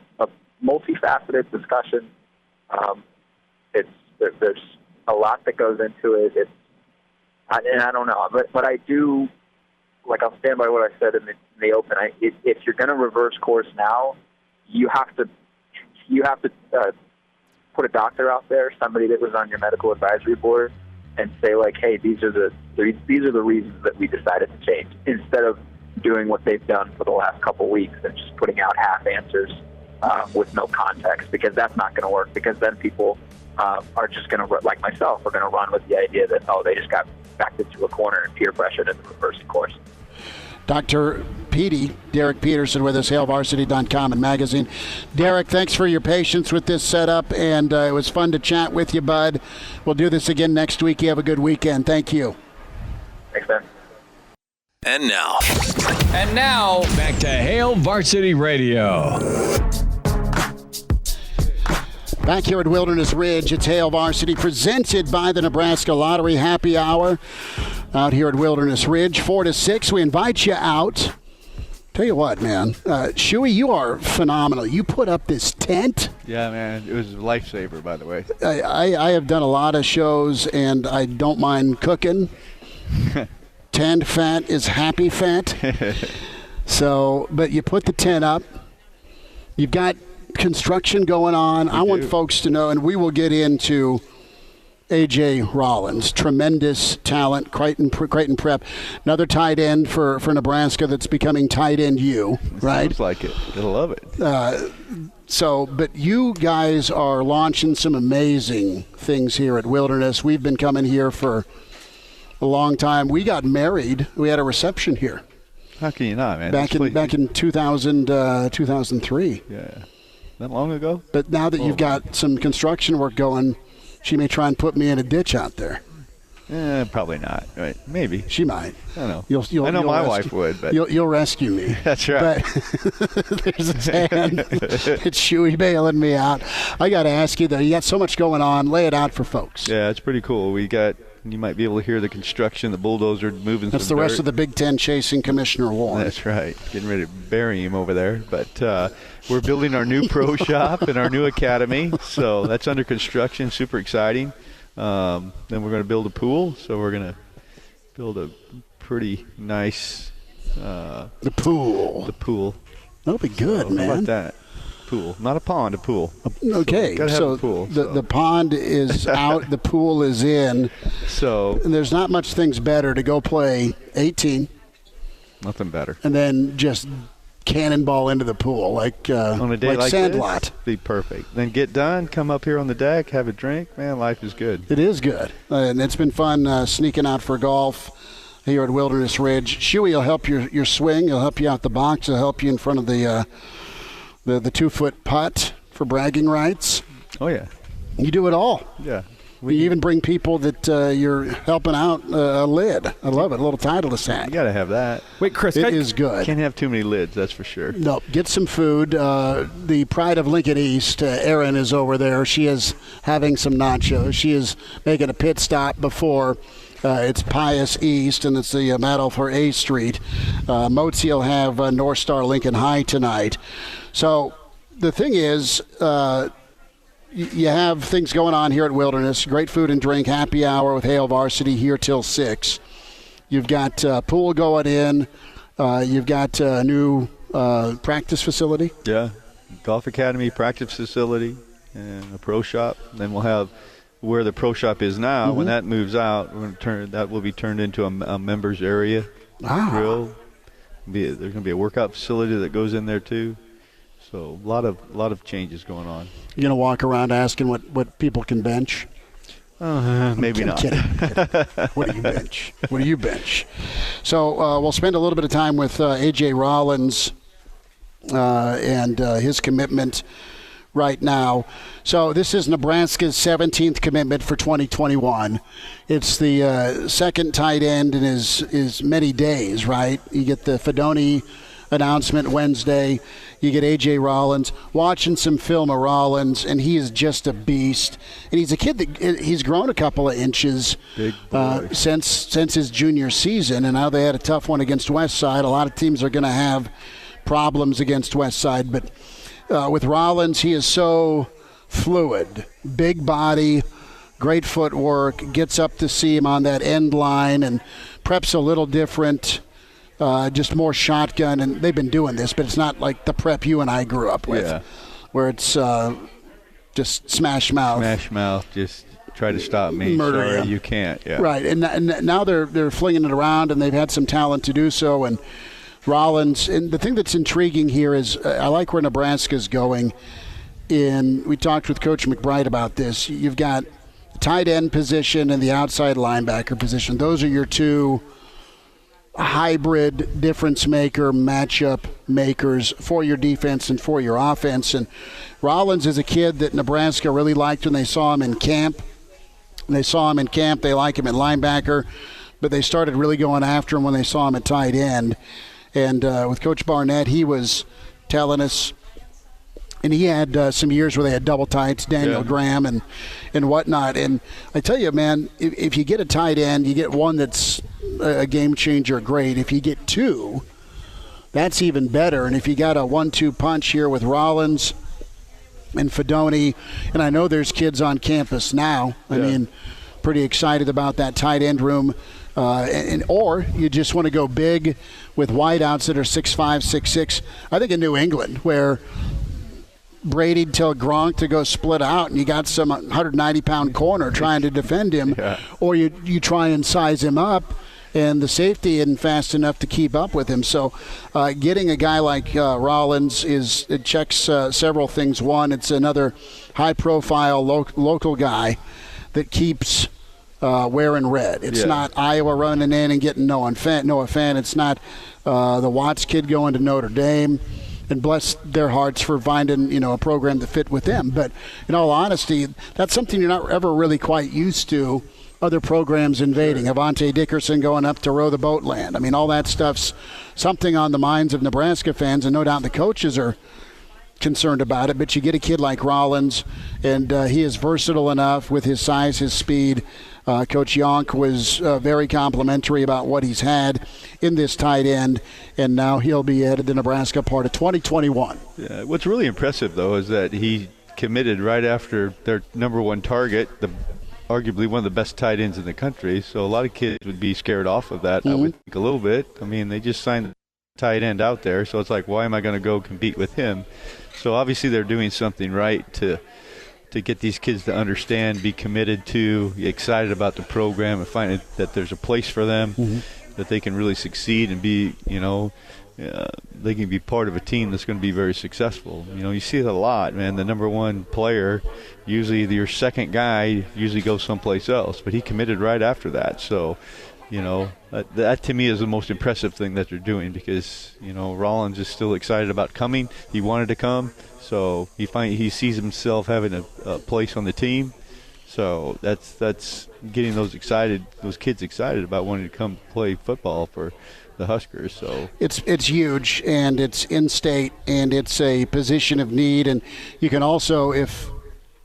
multifaceted discussion. There's a lot that goes into it. And I don't know, but I do. Like, I'll stand by what I said in the open. If you're going to reverse course now, you have to put a doctor out there, somebody that was on your medical advisory board, and say, like, hey, these are the reasons that we decided to change, instead of doing what they've done for the last couple weeks and just putting out half answers with no context, because that's not going to work, because then people are just going to, like myself, are going to run with the idea that, they just got backed into a corner and peer pressured into reversing course. Dr. Petey, Derek Peterson with us, HailVarsity.com and magazine. Derek, thanks for your patience with this setup, and it was fun to chat with you, bud. We'll do this again next week. You have a good weekend. Thank you. Thanks, man. And now, back to Hail Varsity Radio. Back here at Wilderness Ridge, it's Hail Varsity, presented by the Nebraska Lottery Happy Hour. Out here at Wilderness Ridge, 4 to 6. We invite you out. Tell you what, man. Shuey, you are phenomenal. You put up this tent. Yeah, man. It was a lifesaver, by the way. I have done a lot of shows, and I don't mind cooking. Tanned fat is happy fat. So, but you put the tent up. You've got construction going on. I want folks to know, and we will get into A.J. Rollins, tremendous talent, Creighton Prep, another tight end for Nebraska that's becoming tight end U, right? Sounds like it. You'll love it. But you guys are launching some amazing things here at Wilderness. We've been coming here for a long time. We got married. We had a reception here. How can you not, man? Back in 2003. Yeah. That long ago? But now that you've got some construction work going, she may try and put me in a ditch out there. Probably not. Right? Maybe. She might. I don't know. You'll I know my rescue, wife would, but you'll rescue me. That's right. But there's his hand. It's Shuey bailing me out. I got to ask you though. You got so much going on. Lay it out for folks. Yeah, it's pretty cool. You might be able to hear the construction, the bulldozer moving. That's the rest of the Big Ten chasing Commissioner Warren. That's right. Getting ready to bury him over there. But we're building our new pro shop and our new academy. So that's under construction. Super exciting. Then we're going to build a pool. So we're going to build a pretty nice the pool. The pool. That'll be good, man. How about that? Pool. Not a pond, a pool. Okay. So, so have a pool, the pond is out, the pool is in. So and there's not much things better to go play 18. Nothing better. And then just cannonball into the pool like on a day like Sandlot. This, be perfect. Then get done, come up here on the deck, have a drink. Man, life is good. It is good. And it's been fun sneaking out for golf here at Wilderness Ridge. Shuey will help your swing. He'll help you out the box. He'll help you in front of the 2-foot putt for bragging rights. Oh, yeah. You do it all. Yeah. You even bring people that you're helping out a lid. I love it. A little Titleist hat. You got to have that. Wait, Chris. It is good. Can't have too many lids, that's for sure. No, get some food. The pride of Lincoln East, Erin, is over there. She is having some nachos. She is making a pit stop before it's Pius East, and it's the battle for A Street. Motzi will have North Star Lincoln High tonight. So the thing is, you have things going on here at Wilderness. Great food and drink, happy hour with Hale Varsity here till 6. You've got pool going in. You've got a new practice facility. Yeah, golf academy, practice facility, and a pro shop. Then we'll have where the pro shop is now. Mm-hmm. When that moves out, that will be turned into a members area. Grill. There's going to be a workout facility that goes in there too. So a lot of changes going on. You're gonna walk around asking what people can bench? Maybe not. Kidding. What do you bench? What do you bench? So we'll spend a little bit of time with A.J. Rollins and his commitment right now. So this is Nebraska's 17th commitment for 2021. It's the second tight end in his many days, right? You get the Fedoni announcement Wednesday. You get A.J. Rollins. Watching some film of Rollins, and he is just a beast. And he's a kid that he's grown a couple of inches since his junior season, and now they had a tough one against Westside. A lot of teams are going to have problems against Westside, but with Rollins, he is so fluid. Big body, great footwork, gets up to seam on that end line, and prep's a little different. Just more shotgun, and they've been doing this, but it's not like the prep you and I grew up with, where it's just smash mouth. Smash mouth, just try to stop me. Murder Sorry, you can't. Yeah. Right, and now they're flinging it around, and they've had some talent to do so. And Rollins, and the thing that's intriguing here is I like where Nebraska's going. We talked with Coach McBride about this. You've got the tight end position and the outside linebacker position. Those are your two hybrid difference maker, matchup makers for your defense and for your offense. And Rollins is a kid that Nebraska really liked when they saw him in camp. They like him at linebacker, but they started really going after him when they saw him at tight end. And with Coach Barnett, he was telling us, and he had some years where they had double tights, Daniel Graham and whatnot. And I tell you, man, if you get a tight end, you get one that's a game changer, great. If you get two, that's even better. And if you got a 1-2 punch here with Rollins and Fedoni, and I know there's kids on campus now. I mean, pretty excited about that tight end room. Or you just want to go big with wideouts that are 6'5", 6'6". I think in New England, where Brady tell Gronk to go split out, and you got some 190-pound corner trying to defend him, or you try and size him up, and the safety isn't fast enough to keep up with him. So getting a guy like Rollins it checks several things. One, it's another high-profile local guy that keeps wearing red. It's not Iowa running in and getting Noah Fant. It's not the Watts kid going to Notre Dame. And bless their hearts for finding, a program that fit with them. But in all honesty, that's something you're not ever really quite used to. Other programs invading. Avante Dickerson going up to row the boat land. I mean, all that stuff's something on the minds of Nebraska fans, and no doubt the coaches are concerned about it. But you get a kid like Rollins, and he is versatile enough with his size, his speed. Coach Yonk was very complimentary about what he's had in this tight end, and now he'll be added to Nebraska part of 2021. Yeah, what's really impressive, though, is that he committed right after their number one target, arguably one of the best tight ends in the country. So a lot of kids would be scared off of that, I would think, a little bit. I mean, they just signed the tight end out there, so it's like, why am I going to go compete with him? So obviously they're doing something right to get these kids to understand, be committed to, be excited about the program, and find that there's a place for them, that they can really succeed and be, they can be part of a team that's going to be very successful. You see it a lot, man. The number one player, usually your second guy, usually goes someplace else, but he committed right after that. So, that to me is the most impressive thing that they're doing, because, Rollins is still excited about coming. He wanted to come. So he sees himself having a place on the team. So that's getting those kids excited about wanting to come play football for the Huskers. So it's huge, and it's in-state, and it's a position of need. And you can also, if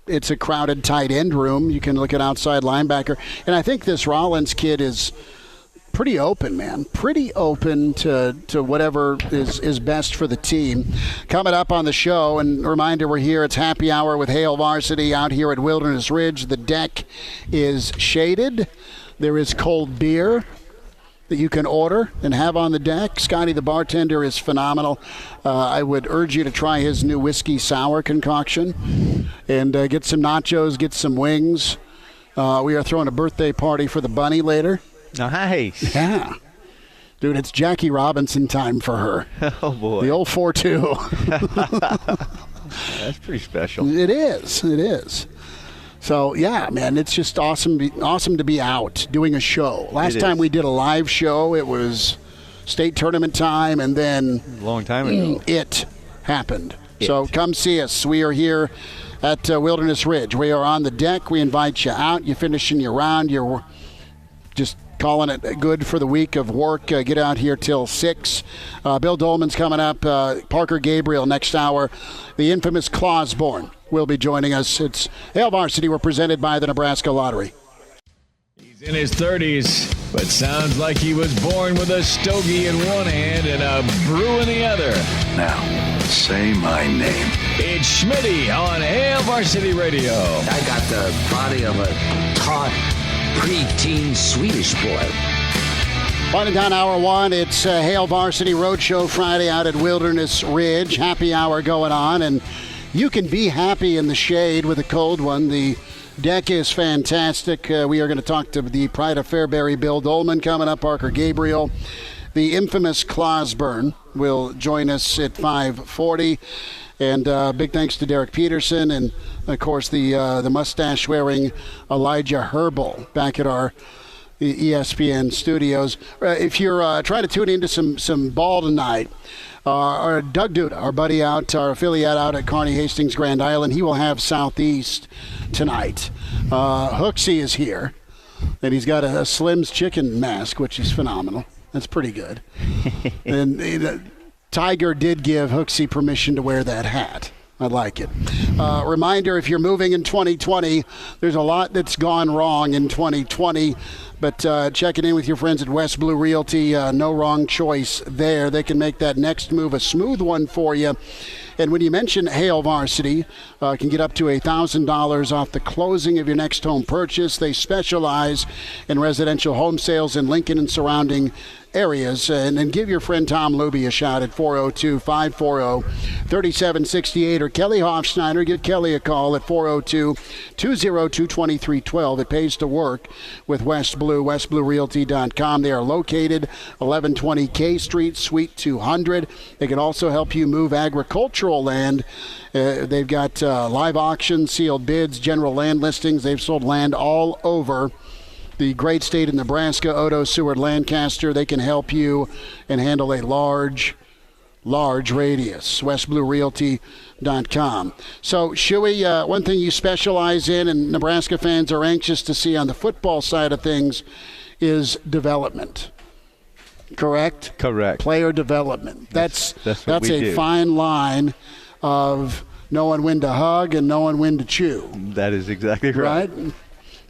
it's a crowded tight end room, you can look at outside linebacker. And I think this Rollins kid is pretty open, man. Pretty open to whatever is best for the team. Coming up on the show, and reminder, we're here. It's happy hour with Hail Varsity out here at Wilderness Ridge. The deck is shaded. There is cold beer that you can order and have on the deck. Scotty, the bartender, is phenomenal. I would urge you to try his new whiskey sour concoction and get some nachos, get some wings. We are throwing a birthday party for the bunny later. Nice. Yeah. Dude, it's Jackie Robinson time for her. Oh, boy. The old 4-2. That's pretty special. It is. So, yeah, man, it's just awesome to be out doing a show. Last time we did a live show, it was state tournament time, and then a long time ago, it happened. So come see us. We are here at Wilderness Ridge. We are on the deck. We invite you out. You're finishing your round. You're just calling it good for the week of work. Get out here till 6. Bill Dolman's coming up. Parker Gabriel next hour. The infamous Clausborn will be joining us. It's Hail Varsity. We're presented by the Nebraska Lottery. He's in his 30s, but sounds like he was born with a stogie in one hand and a brew in the other. Now, say my name. It's Schmitty on Hail Varsity Radio. I got the body of a taut, preteen Swedish boy. Winding down hour one, it's Hail Varsity Roadshow Friday out at Wilderness Ridge. Happy hour going on, and you can be happy in the shade with a cold one. The deck is fantastic. We are going to talk to the Pride of Fairbury, Bill Dolman, coming up. Parker Gabriel. The infamous Clausburn will join us at 5:40. And big thanks to Derek Peterson and, of course, the mustache-wearing Elijah Herbal back at our ESPN studios. If you're trying to tune into some ball tonight, our Doug Duda, our buddy out, our affiliate out at Kearney Hastings Grand Island, he will have Southeast tonight. Hooksy is here, and he's got a Slim's chicken mask, which is phenomenal. That's pretty good. And Tiger did give Hooksy permission to wear that hat. I like it. Reminder, if you're moving in 2020, there's a lot that's gone wrong in 2020. But checking in with your friends at West Blue Realty, no wrong choice there. They can make that next move a smooth one for you. And when you mention Hale Varsity, can get up to $1,000 off the closing of your next home purchase. They specialize in residential home sales in Lincoln and surrounding areas. And give your friend Tom Luby a shot at 402-540-3768, or Kelly Hofschneider. Give Kelly a call at 402-202-2312. It pays to work with West Blue, westbluerealty.com. They are located 1120 K Street, Suite 200. They can also help you move agricultural land. They've got live auctions, sealed bids, general land listings. They've sold land all over the great state of Nebraska. Odo, Seward, Lancaster. They can help you and handle a large radius. westbluerealty.com. So, Shuey, one thing you specialize in and Nebraska fans are anxious to see on the football side of things is development. Correct? Correct. Player development. That's a do. fine line of knowing when to hug and knowing when to chew. That is exactly right.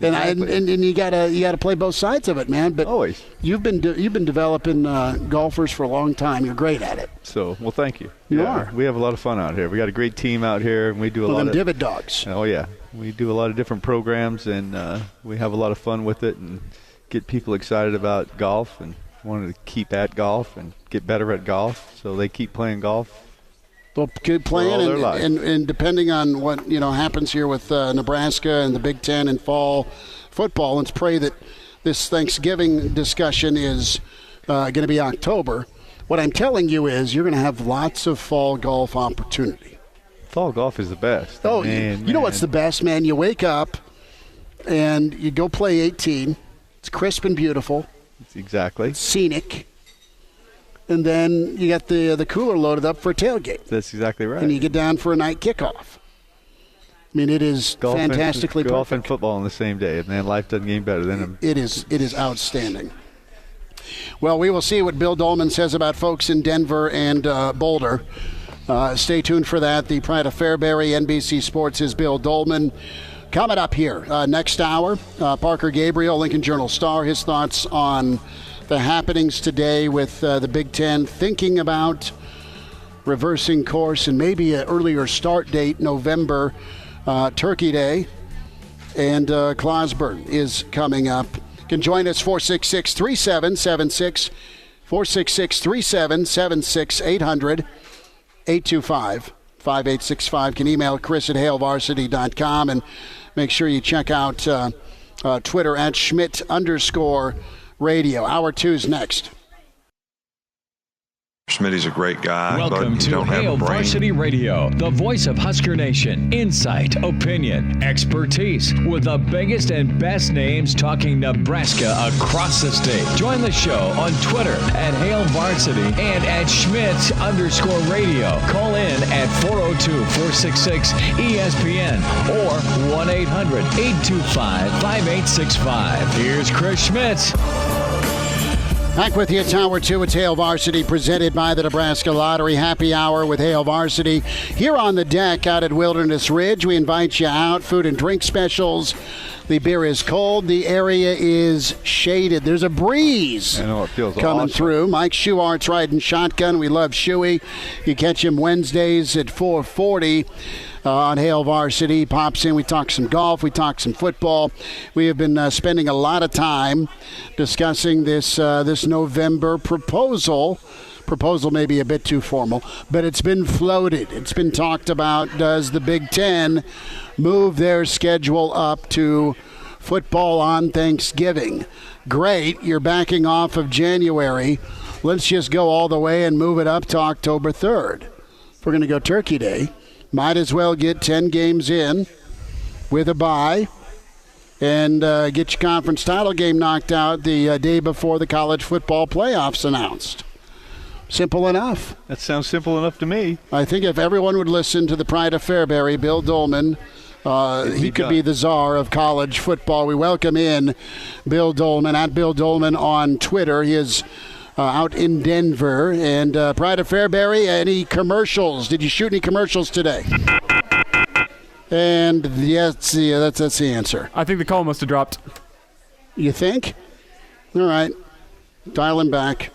And you gotta play both sides of it, man. But always. You've been developing golfers for a long time. You're great at it. So, well, thank you. You are. We have a lot of fun out here. We got a great team out here, and we do a lot of divot dogs. Oh yeah, we do a lot of different programs, and we have a lot of fun with it, and get people excited about golf, and wanted to keep at golf and get better at golf, so they keep playing golf. Well, keep playing, all their life. and depending on what happens here with Nebraska and the Big Ten and fall football, let's pray that this Thanksgiving discussion is going to be October. What I'm telling you is you're going to have lots of fall golf opportunity. Fall golf is the best. Oh, you know what's the best, man? You wake up and you go play 18. It's crisp and beautiful. Exactly. It's scenic. And then you got the cooler loaded up for a tailgate. That's exactly right. And you get down for a night kickoff. I mean, it is fantastically perfect. Golf and football on the same day, and then life doesn't get better than them. It is outstanding. Well, we will see what Bill Dolman says about folks in Denver and Boulder. Stay tuned for that. The Pride of Fairbury, NBC Sports, is Bill Dolman. Coming up here next hour, Parker Gabriel, Lincoln Journal-Star, his thoughts on the happenings today with the Big Ten, thinking about reversing course and maybe an earlier start date, November, Turkey Day, and Clausburn is coming up. You can join us 466-3776, 466-3776, 800-825-5865. Can email Chris at HaleVarsity.com, and make sure you check out Twitter at Schmidt_radio. Hour 2's next. Smitty's a great guy. Welcome but to Hale Varsity Radio, the voice of Husker Nation. Insight, opinion, expertise, with the biggest and best names talking Nebraska across the state. Join the show on Twitter at Hale Varsity and at Schmidt_radio. Call in at 402-466-ESPN or 1-800-825-5865. Here's Chris Schmidt. Back with you, Tower 2. It's Hale Varsity, presented by the Nebraska Lottery. Happy hour with Hale Varsity. Here on the deck out at Wilderness Ridge, we invite you out. Food and drink specials. The beer is cold. The area is shaded. There's a breeze I know, it feels coming awesome. through. Mike Schuart's riding shotgun. We love Shuey. You catch him Wednesdays at 4:40. On Hale Varsity. Pops in. We talk some golf. We talk some football. We have been spending a lot of time discussing this November proposal. Proposal may be a bit too formal, but it's been floated. It's been talked about. Does the Big Ten move their schedule up to football on Thanksgiving? Great. You're backing off of January. Let's just go all the way and move it up to October 3rd. If we're going to go Turkey Day, might as well get 10 games in with a bye and get your conference title game knocked out the day before the college football playoffs announced. Simple enough. That sounds simple enough to me. I think if everyone would listen to the Pride of Fairbury, Bill Dolman, he could be the czar of college football. We welcome in Bill Dolman, at Bill Dolman on Twitter. He is out in Denver. And Pride of Fairbury, any commercials? Did you shoot any commercials today? And yes, yeah, that's the answer. I think the call must have dropped. You think? All right. Dial him back.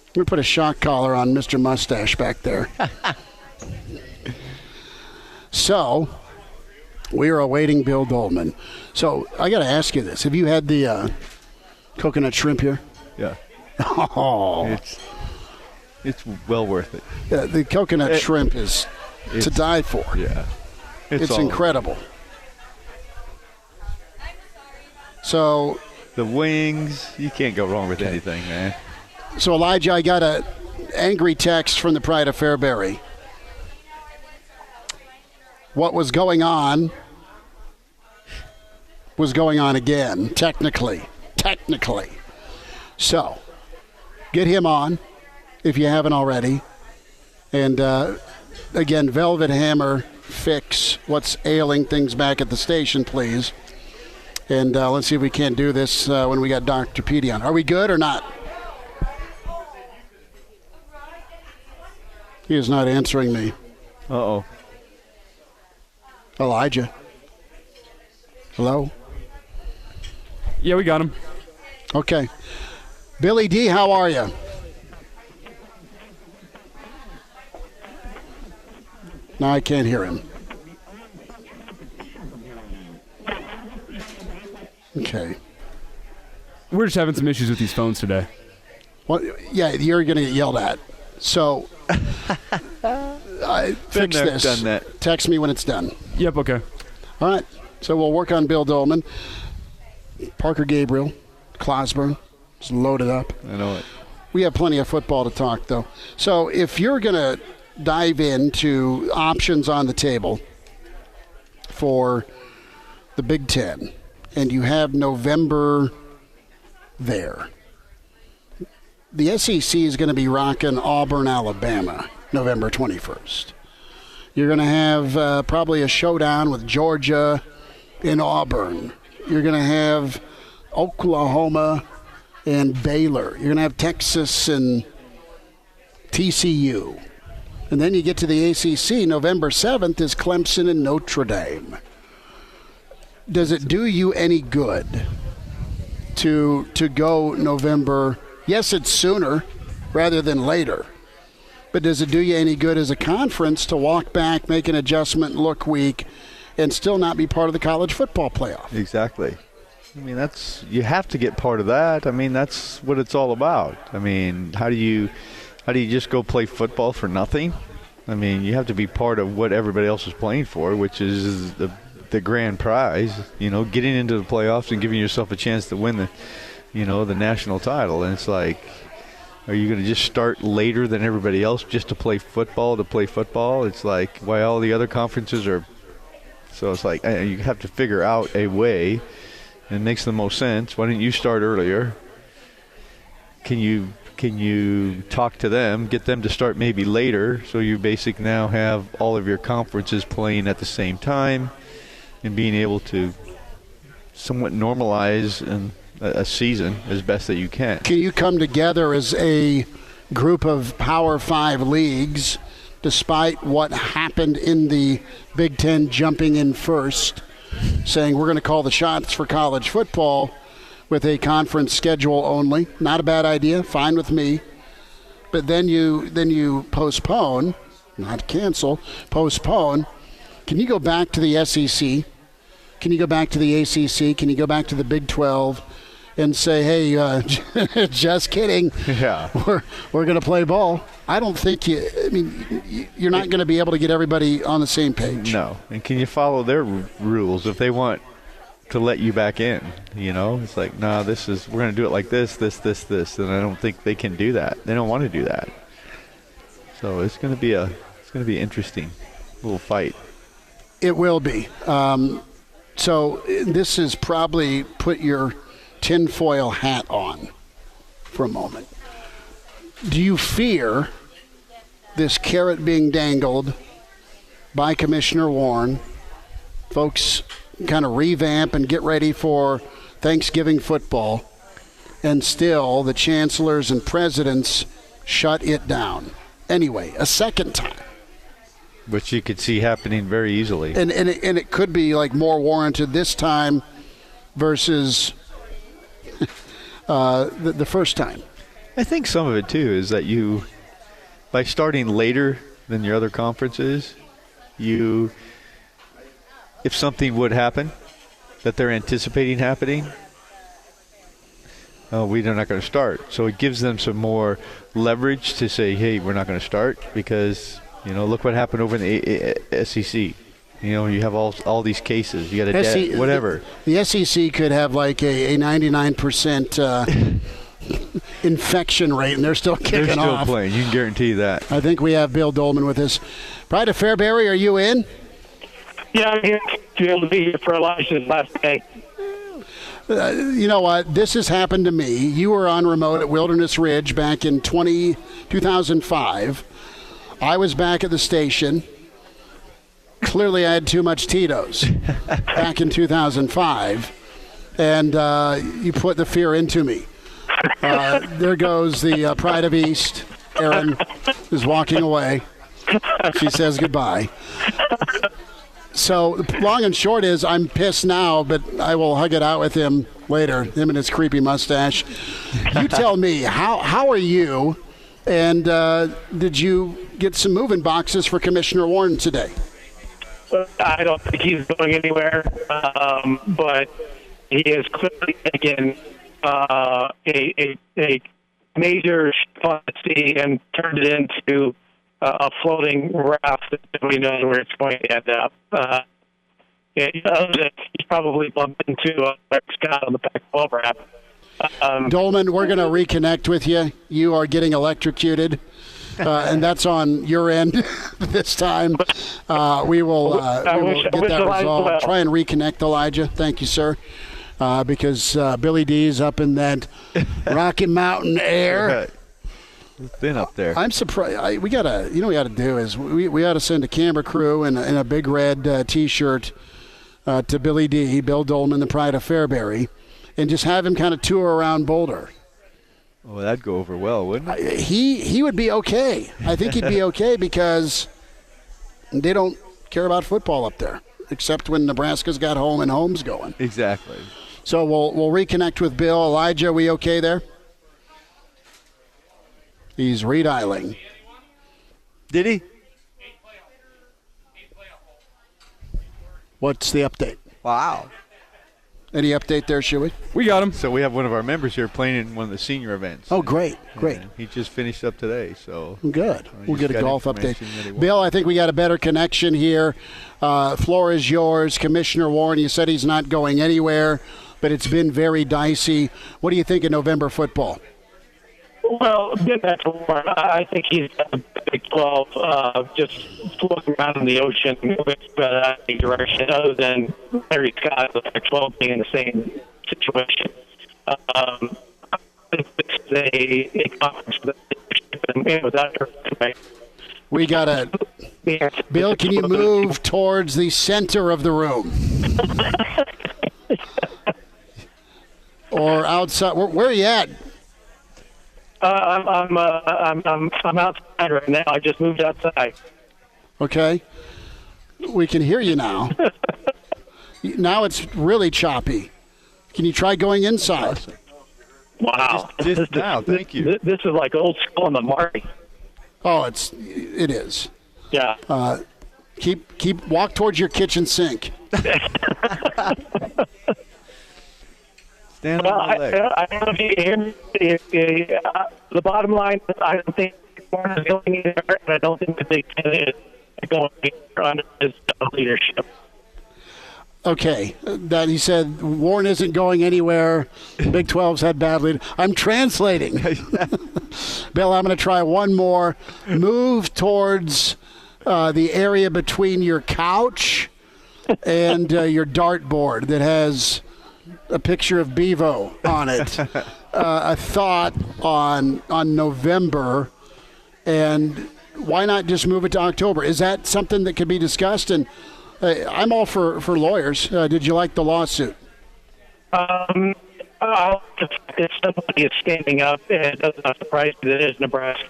Let me put a shock collar on Mr. Mustache back there. So, we are awaiting Bill Dolman. So, I got to ask you this. Have you had the coconut shrimp here? Yeah. Oh. It's well worth it. Yeah, the coconut shrimp is to die for. Yeah. It's incredible. So, the wings, you can't go wrong with anything, man. So, Elijah, I got an angry text from the Pride of Fairbury. What was going on again, technically. So, get him on if you haven't already. And, again, Velvet Hammer, fix what's ailing things back at the station, please. And let's see if we can't do this when we got Dr. Petey on. Are we good or not? He is not answering me. Uh-oh. Elijah. Hello? Yeah, we got him. Okay. Billy D., how are you? No, I can't hear him. Okay. We're just having some issues with these phones today. Well, yeah, you're going to get yelled at. So, fix there, this. done that. Text me when it's done. Yep, okay. All right. So we'll work on Bill Dolman. Parker Gabriel, Clausburn, is loaded up. I know it. We have plenty of football to talk, though. So if you're going to dive into options on the table for the Big Ten, and you have November there, the SEC is going to be rocking Auburn, Alabama, November 21st. You're going to have probably a showdown with Georgia in Auburn. You're going to have Oklahoma and Baylor. You're going to have Texas and TCU. And then you get to the ACC. November 7th is Clemson and Notre Dame. Does it do you any good to go November? Yes, it's sooner rather than later. But does it do you any good as a conference to walk back, make an adjustment, look weak, and still not be part of the college football playoff? Exactly. I mean, you have to get part of that. I mean, that's what it's all about. I mean, how do you just go play football for nothing? I mean, you have to be part of what everybody else is playing for, which is the grand prize, getting into the playoffs and giving yourself a chance to win the national title. And it's like, are you going to just start later than everybody else just to play football? It's like, why all the other conferences are. So it's like, you have to figure out a way, and it makes the most sense. Why didn't you start earlier? Can you talk to them, get them to start maybe later, so you basically now have all of your conferences playing at the same time and being able to somewhat normalize a season as best that you can. Can you come together as a group of Power 5 leagues, despite what happened in the Big Ten jumping in first, saying we're going to call the shots for college football with a conference schedule only? Not a bad idea, fine with me. But then you postpone, not cancel, postpone. Can you go back to the SEC? Can you go back to the ACC? Can you go back to the Big 12 and say, hey, just kidding. Yeah. We're going to play ball? I don't think you're not going to be able to get everybody on the same page. No. And can you follow their rules if they want to let you back in? It's like, no, we're going to do it like this. And I don't think they can do that. They don't want to do that. So it's going to be an interesting little fight. It will be. So this is probably put your tinfoil hat on for a moment. Do you fear this carrot being dangled by Commissioner Warren? Folks kind of revamp and get ready for Thanksgiving football. and still the chancellors and presidents shut it down. Anyway, a second time. Which you could see happening very easily. And it could be like more warranted this time versus the first time. I think some of it, too, is that you, by starting later than your other conferences, if something would happen that they're anticipating happening, we're not going to start. So it gives them some more leverage to say, hey, we're not going to start because, look what happened over in the SEC. You have all these cases. You got a whatever. The SEC could have like a 99% infection rate, and they're still kicking off. They're still playing. You can guarantee that. I think we have Bill Dolman with us. Pride of Fairbury, are you in? Yeah, I'm here to be able to be here for Elijah's last day. You know what? This has happened to me. You were on remote at Wilderness Ridge back in 2005. I was back at the station. Clearly, I had too much Tito's back in 2005, and you put the fear into me. There goes the Pride of East. Erin is walking away. She says goodbye. So long and short is I'm pissed now, but I will hug it out with him later, him and his creepy mustache. You tell me, how are you, and did you get some moving boxes for Commissioner Warren today? I don't think he's going anywhere, but he is clearly taken a major policy and turned it into a floating raft that nobody knows where it's going to end up. He's probably bumped into Eric Scott on the Pac-12 raft. Dolman, we're going to reconnect with you. You are getting electrocuted, and that's on your end this time. We will get that resolved. Well. Try and reconnect, Elijah. Thank you, sir. Because Billy D's up in that Rocky Mountain air. It's thin up there. I'm surprised. We gotta do is we got to send a camera crew and a big red T-shirt to Billy D, Bill Dolman, the Pride of Fairbury, and just have him kind of tour around Boulder. Oh, that'd go over well, wouldn't it? He would be okay. I think he'd be okay because they don't care about football up there, except when Nebraska's got home and home's going. Exactly. So we'll reconnect with Bill. Elijah, we okay there? He's redialing. Did he? What's the update? Wow. Any update there, Shuey? We got him. So we have one of our members here playing in one of the senior events. Oh, great. He just finished up today, so. Good. We'll get a golf update. Bill, I think we got a better connection here. Floor is yours. Commissioner Warren, you said he's not going anywhere, but it's been very dicey. What do you think of November football? Well, I think he's got the Big 12 just floating around in the ocean with any direction other than Larry Scott, the Big 12 being in the same situation. It's a conference for the leadership, without her. We got to. Bill, can you move towards the center of the room? Or outside? Where are you at? I'm outside right now. I just moved outside. Okay. We can hear you now. Now it's really choppy. Can you try going inside? Wow. Just now, thank you. This is like old school in the Marty. Oh, it is. Yeah. Walk towards your kitchen sink. Stand on the leg. I don't know if you hear the bottom line is I don't think Warren is going anywhere, and I don't think the Big Ten is going under his leadership. Okay, that he said Warren isn't going anywhere. Big 12's had bad lead. I'm translating. Bill, I'm going to try one more. Move towards the area between your couch and your dartboard that has a picture of Bevo on it. A thought on November, and why not just move it to October? Is that something that could be discussed? And I'm all for lawyers. Did you like the lawsuit? I the fact that somebody is standing up, and it does not surprise me that it is Nebraska.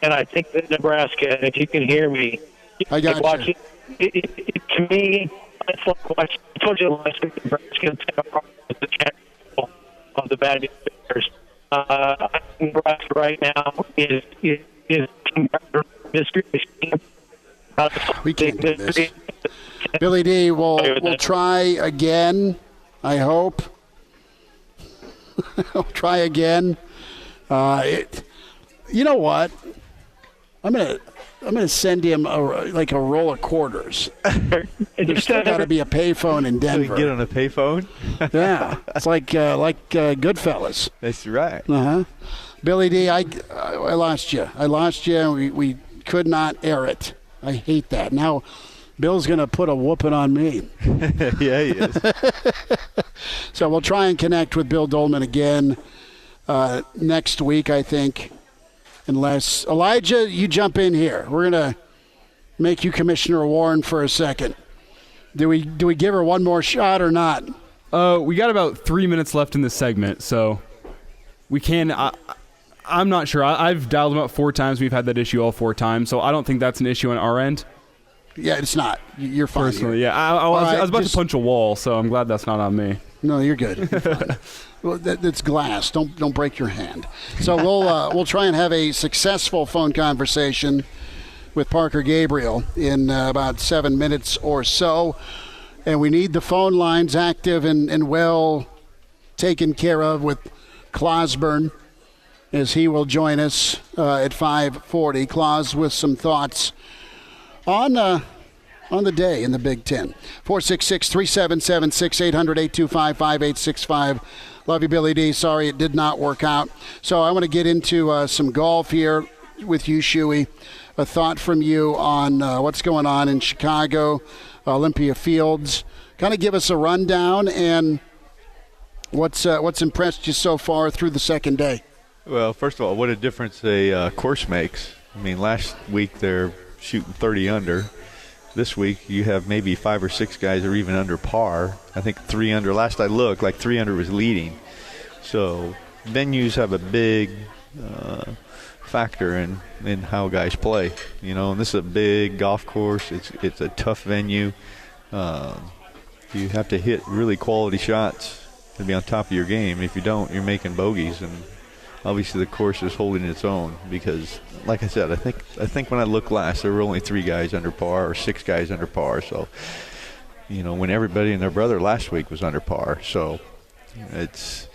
And I think that Nebraska, if you can hear me, I got watch you. it. To me, it's like watching. I told you last week, Nebraska is the champion of the bad Bears. I think Nebraska right now is We can't do this. Billy D, we'll try again. I hope. I'll try again. You know what? I'm gonna send him a roll of quarters. There's still got to be a payphone in Denver. So we get on a payphone. Yeah, it's like Goodfellas. That's right. Billy D, I lost you. And we could not air it. I hate that. Now, Bill's going to put a whooping on me. Yeah, he is. So we'll try and connect with Bill Dolman again next week, I think. Unless, Elijah, you jump in here. We're going to make you Commissioner Warren for a second. Do we give her one more shot or not? We got about 3 minutes left in this segment, so we can. I'm not sure. I've dialed them up 4 times. We've had that issue all 4 times, so I don't think that's an issue on our end. Yeah, it's not. You're fine. Personally, yeah. I was about to punch a wall, so I'm glad that's not on me. No, you're good. You're fine. Well, that's glass. Don't break your hand. So we'll try and have a successful phone conversation with Parker Gabriel in about 7 minutes or so, and we need the phone lines active and well taken care of with Clausburn, as he will join us at 5:40. Claus with some thoughts on the day in the Big Ten. 466-377-6800, 825-5865. Love you, Billy D. Sorry it did not work out. So I want to get into some golf here with you, Shuey. A thought from you on what's going on in Chicago, Olympia Fields. Kind of give us a rundown and what's impressed you so far through the second day. Well, first of all, what a difference a course makes. I mean, last week they're shooting 30 under. This week you have maybe 5 or 6 guys that are even under par. I think 3 under. Last I looked, like 3 under was leading. So venues have a big factor in how guys play. You know, and this is a big golf course. It's a tough venue. You have to hit really quality shots to be on top of your game. If you don't, you're making bogeys, and obviously the course is holding its own because, like I said, I think when I looked last, there were only 3 guys under par or 6 guys under par. So, you know, when everybody and their brother last week was under par. So it's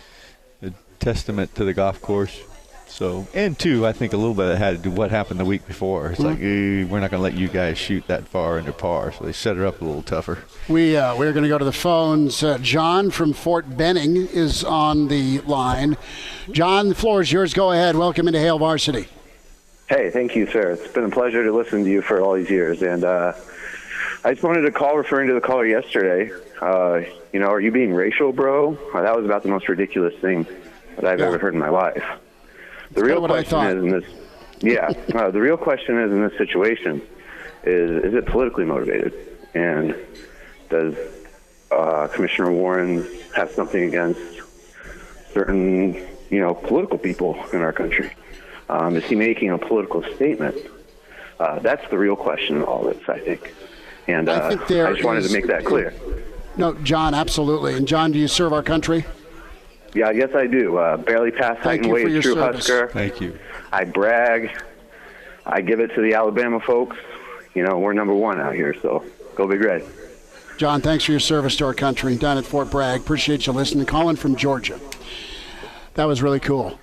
a testament to the golf course. So, and two, I think a little bit had to do what happened the week before. It's like, we're not going to let you guys shoot that far under par. So they set her up a little tougher. We're going to go to the phones. John from Fort Benning is on the line. John, the floor is yours. Go ahead. Welcome into Hail Varsity. Hey, thank you, sir. It's been a pleasure to listen to you for all these years. And I just wanted to call referring to the caller yesterday. You know, are you being racial, bro? That was about the most ridiculous thing that I've ever heard in my life. The real question is in this. The real question is in this situation is it politically motivated, and does Commissioner Warren have something against certain, you know, political people in our country? Is he making a political statement? That's the real question in all this, I think. And I just wanted to make that clear. No, John, absolutely. And John, do you serve our country? Yeah, yes, I do. Barely past height and weight, true service. Husker. Thank you. I brag. I give it to the Alabama folks. You know, we're number 1 out here, so go Big Red. John, thanks for your service to our country down at Fort Bragg. Appreciate you listening. Calling from Georgia. That was really cool.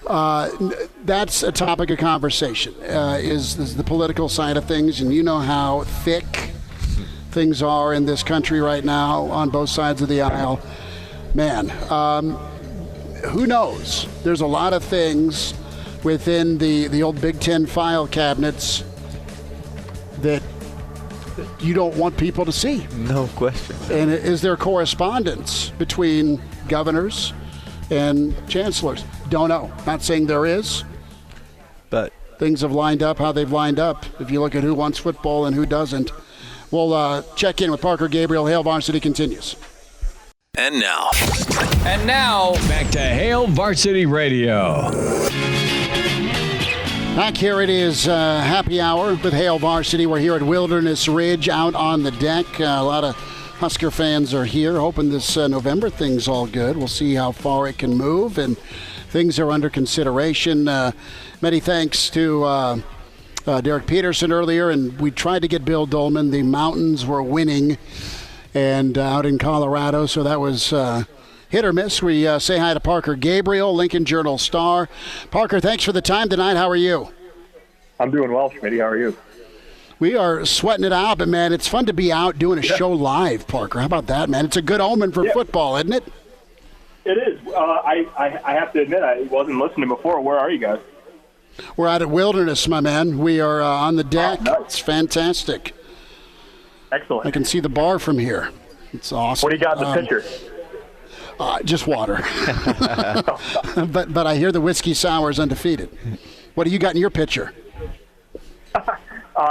That's a topic of conversation, is the political side of things, and you know how thick things are in this country right now on both sides of the aisle. Man, who knows? There's a lot of things within the old Big Ten file cabinets that you don't want people to see. No question. And is there correspondence between governors and chancellors? Don't know. Not saying there is. But things have lined up how they've lined up. If you look at who wants football and who doesn't. We'll check in with Parker Gabriel. Hail Varsity continues. And now, And now, back to Hail Varsity Radio. Back here, it is happy hour with Hail Varsity. We're here at Wilderness Ridge out on the deck. A lot of Husker fans are here, hoping this November thing's all good. We'll see how far it can move, and things are under consideration. Many thanks to Derek Peterson earlier, and we tried to get Bill Dolman. The Mountains were winning and out in Colorado, so that was hit or miss. We say hi to Parker Gabriel, Lincoln Journal-Star. Parker, thanks for the time tonight. How are you? I'm doing well, Schmitty. How are you? We are sweating it out, but, man, it's fun to be out doing a show live, Parker. How about that, man? It's a good omen for football, isn't it? It is. I have to admit, I wasn't listening before. Where are you guys? We're out at Wilderness, my man. We are on the deck. Oh, nice. It's fantastic. Excellent. I can see the bar from here. It's awesome. What do you got in the pitcher? Just water. but I hear the whiskey sour is undefeated. What do you got in your pitcher?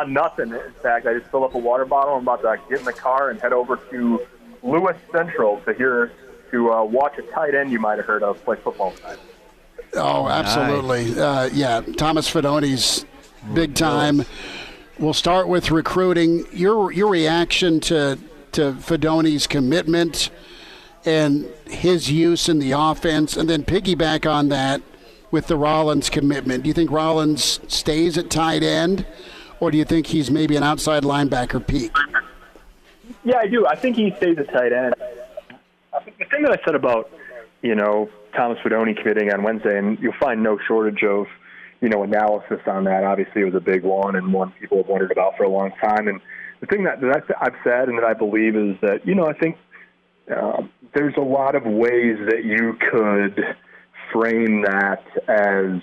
Nothing. In fact, I just filled up a water bottle. I'm about to get in the car and head over to Lewis Central to watch a tight end you might have heard of play football tonight. Oh, absolutely. Nice. Thomas Fidoni's big time. We'll start with recruiting. Your reaction to Fidoni's commitment and his use in the offense, and then piggyback on that with the Rollins commitment. Do you think Rollins stays at tight end, or do you think he's maybe an outside linebacker peak? Yeah, I do. I think he stays at tight end. The thing that I said about, Thomas Fidoni committing on Wednesday, and you'll find no shortage of, analysis on that. Obviously, it was a big one and one people have wondered about for a long time. And the thing that I've said and that I believe is that, I think there's a lot of ways that you could frame that as,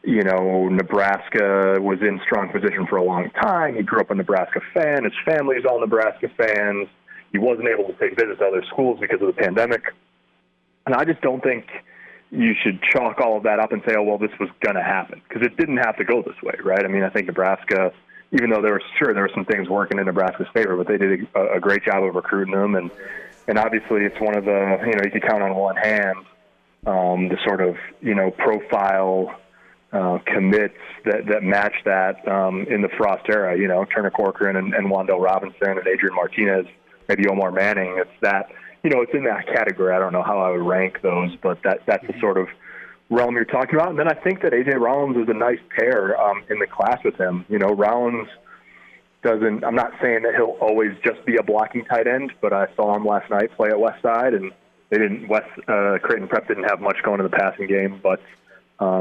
Nebraska was in strong position for a long time. He grew up a Nebraska fan. His family's all Nebraska fans. He wasn't able to take visits to other schools because of the pandemic. And I just don't think you should chalk all of that up and say, oh, well, this was going to happen, because it didn't have to go this way, right? I mean, I think Nebraska, even though there were some things working in Nebraska's favor, but they did a great job of recruiting them. And obviously it's one of the, you can count on one hand the sort of, profile commits that match that in the Frost era, Turner Corcoran and Wandale Robinson and Adrian Martinez, maybe Omar Manning. It's that, it's in that category. I don't know how I would rank those, but that's the sort of realm you're talking about. And then I think that A.J. Rollins is a nice pair in the class with him. Rollins I'm not saying that he'll always just be a blocking tight end, but I saw him last night play at Westside, and Creighton Prep didn't have much going in the passing game, but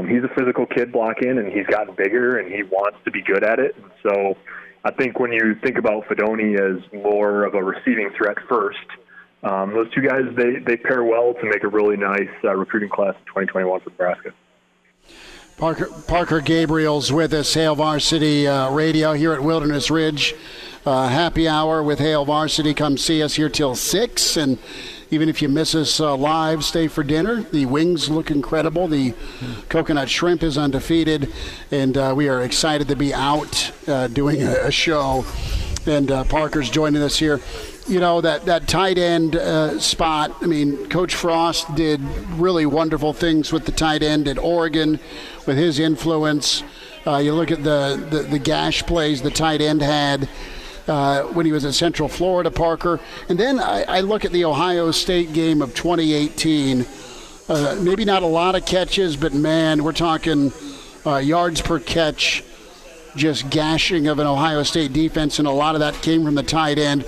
he's a physical kid blocking, and he's gotten bigger, and he wants to be good at it. And so I think when you think about Fidoni as more of a receiving threat first, those two guys, they pair well to make a really nice recruiting class in 2021 for Nebraska. Parker Gabriel's with us, Hail Varsity Radio here at Wilderness Ridge. Happy hour with Hail Varsity. Come see us here till 6, and even if you miss us live, stay for dinner. The wings look incredible. The coconut shrimp is undefeated, and we are excited to be out doing a show. And Parker's joining us here. That tight end spot, I mean, Coach Frost did really wonderful things with the tight end at Oregon with his influence. You look at the gash plays the tight end had when he was at Central Florida, Parker. And then I look at the Ohio State game of 2018. Maybe not a lot of catches, but, man, we're talking yards per catch, just gashing of an Ohio State defense, and a lot of that came from the tight end.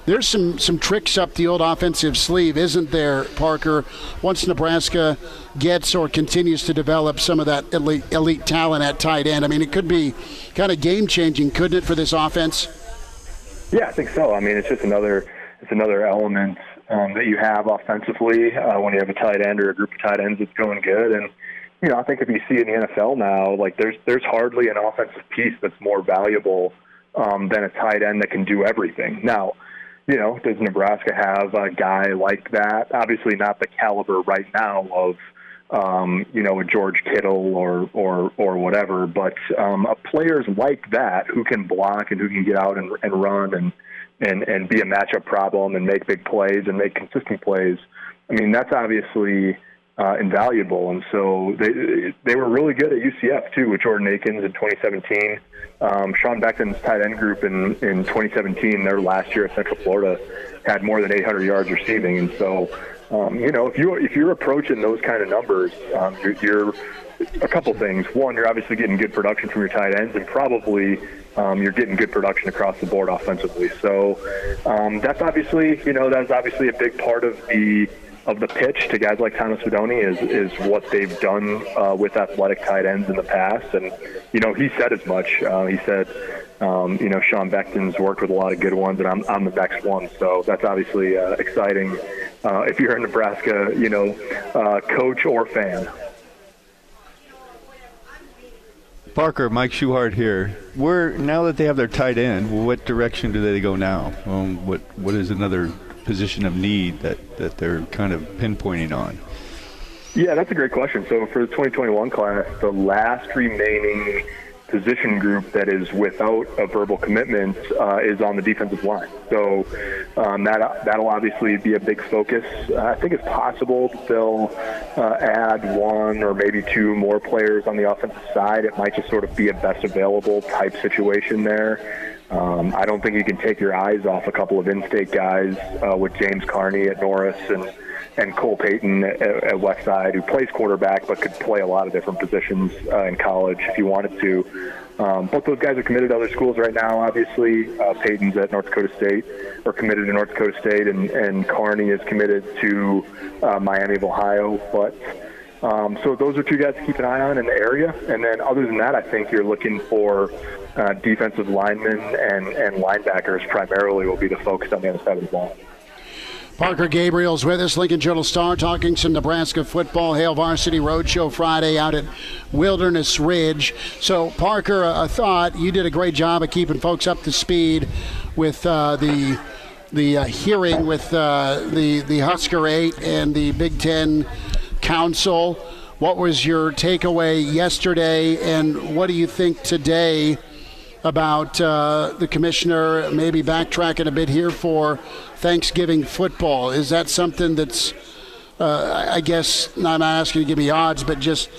There's some tricks up the old offensive sleeve, isn't there, Parker, once Nebraska gets or continues to develop some of that elite talent at tight end? I mean, it could be kind of game-changing, couldn't it, for this offense? Yeah, I think so. I mean, it's just another element that you have offensively when you have a tight end or a group of tight ends that's going good. And, I think if you see in the NFL now, like there's hardly an offensive piece that's more valuable than a tight end that can do everything. Now, does Nebraska have a guy like that? Obviously not the caliber right now of a George Kittle or whatever. But players like that who can block and who can get out and run and be a matchup problem and make big plays and make consistent plays, I mean, that's obviously invaluable. And so they were really good at UCF, too, with Jordan Akins in 2017. Sean Beckton's tight end group in 2017, their last year at Central Florida, had more than 800 yards receiving. And so, if you're approaching those kind of numbers, you're a couple things. One, you're obviously getting good production from your tight ends, and probably you're getting good production across the board offensively. So that's obviously a big part of the pitch to guys like Thomas Fedoni is what they've done with athletic tight ends in the past. And, he said as much. He said, Sean Beckton's worked with a lot of good ones, and I'm the next one. So that's obviously exciting if you're a Nebraska, coach or fan. Parker, Mike Schuhart here. Now that they have their tight end, what direction do they go now? What is another position of need that they're kind of pinpointing on? Yeah, that's a great question. So for the 2021 class, the last remaining position group that is without a verbal commitment is on the defensive line. So that'll obviously be a big focus. I think it's possible that they'll add one or maybe two more players on the offensive side. It might just sort of be a best available type situation there. I don't think you can take your eyes off a couple of in-state guys with James Carney at Norris and Cole Payton at Westside, who plays quarterback but could play a lot of different positions in college if he wanted to. Both those guys are committed to other schools right now, obviously. Payton's at North Dakota State, or committed to North Dakota State, and Carney is committed to Miami of Ohio. But so those are two guys to keep an eye on in the area. And then other than that, I think you're looking for defensive linemen and linebackers primarily will be the focus on the other side of the ball. Parker Gabriel's with us, Lincoln Journal-Star, talking some Nebraska football. Hail Varsity Roadshow Friday out at Wilderness Ridge. So, Parker, a thought. You did a great job of keeping folks up to speed with the hearing with the Husker 8 and the Big Ten Council. What was your takeaway yesterday, and what do you think today about the commissioner maybe backtracking a bit here for Thanksgiving football? Is that something that's, I guess, not asking you to give me odds, but just,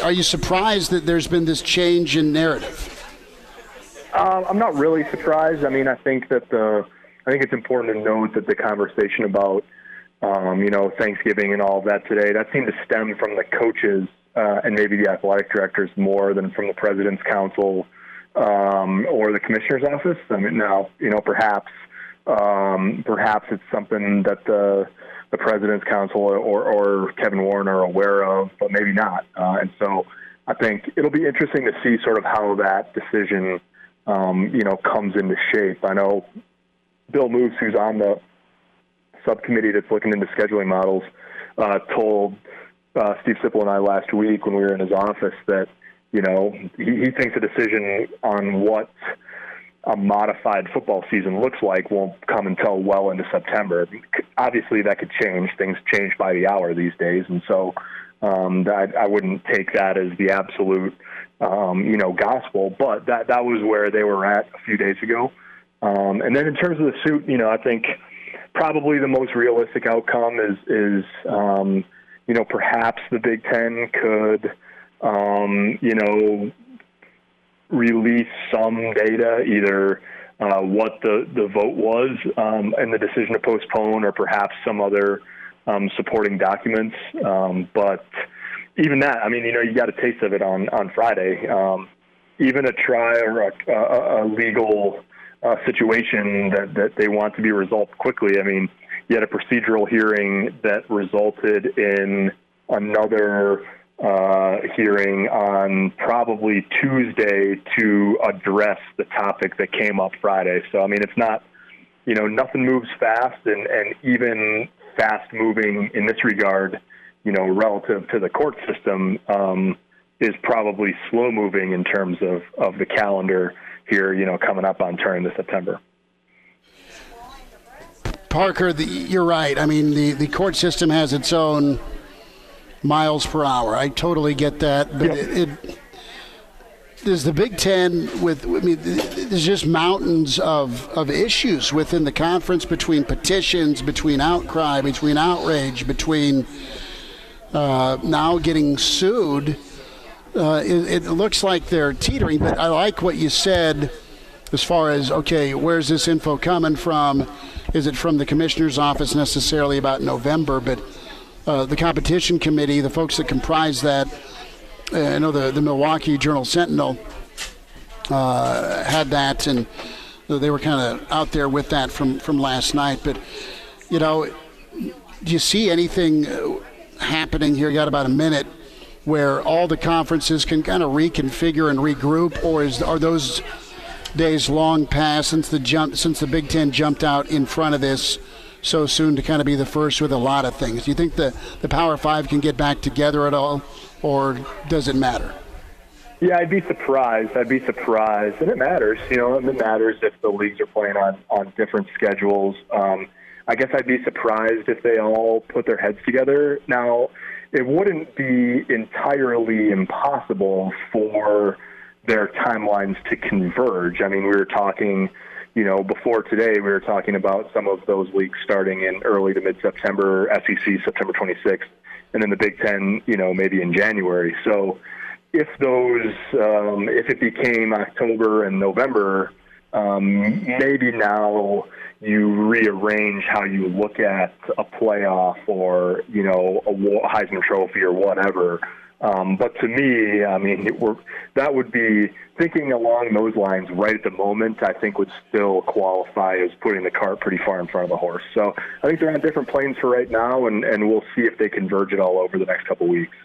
are you surprised that there's been this change in narrative? I'm not really surprised. I mean, I think it's important to note that the conversation about, Thanksgiving and all of that today, that seemed to stem from the coaches and maybe the athletic directors more than from the president's council or the commissioner's office. I mean, now, perhaps it's something that the president's council or Kevin Warren are aware of, but maybe not. And so I think it'll be interesting to see sort of how that decision, comes into shape. I know Bill Moose, who's on the subcommittee that's looking into scheduling models, told Steve Sipple and I last week when we were in his office that, he thinks a decision on what a modified football season looks like won't come until well into September. Obviously, that could change. Things change by the hour these days, and so I wouldn't take that as the absolute, gospel. But that was where they were at a few days ago. And then in terms of the suit, I think probably the most realistic outcome is perhaps the Big Ten could, release some data, either what the vote was and the decision to postpone, or perhaps some other supporting documents. But even that, I mean, you got a taste of it on Friday. Even a trial or a legal situation that they want to be resolved quickly. I mean, you had a procedural hearing that resulted in another hearing on probably Tuesday to address the topic that came up Friday. So, I mean, it's not, nothing moves fast, and even fast moving in this regard, relative to the court system, is probably slow moving in terms of the calendar here, coming up on turn to September. Parker, you're right. I mean, the court system has its own miles per hour. I totally get that. But there's the Big Ten there's just mountains of issues within the conference, between petitions, between outcry, between outrage, between now getting sued. It looks like they're teetering, but I like what you said as far as, okay, where's this info coming from? Is it from the commissioner's office necessarily about November? But the competition committee, the folks that comprise that, I know the Milwaukee Journal-Sentinel had that, and they were kind of out there with that from last night. But, do you see anything happening here? You got about a minute where all the conferences can kind of reconfigure and regroup, or are those days long past since the Big Ten jumped out in front of this so soon to kind of be the first with a lot of things? Do you think the Power Five can get back together at all, or does it matter? Yeah, I'd be surprised. And it matters. It matters if the leagues are playing on different schedules. I guess I'd be surprised if they all put their heads together. Now, it wouldn't be entirely impossible for their timelines to converge. I mean, we were talking, before today, we were talking about some of those leagues starting in early to mid-September, SEC September 26th, and then the Big Ten, maybe in January. So if it became October and November, maybe now you rearrange how you look at a playoff or, a Heisman Trophy or whatever. But to me, I mean, that would be thinking along those lines right at the moment, I think would still qualify as putting the cart pretty far in front of the horse. So I think they're on different planes for right now, and we'll see if they converge it all over the next couple weeks.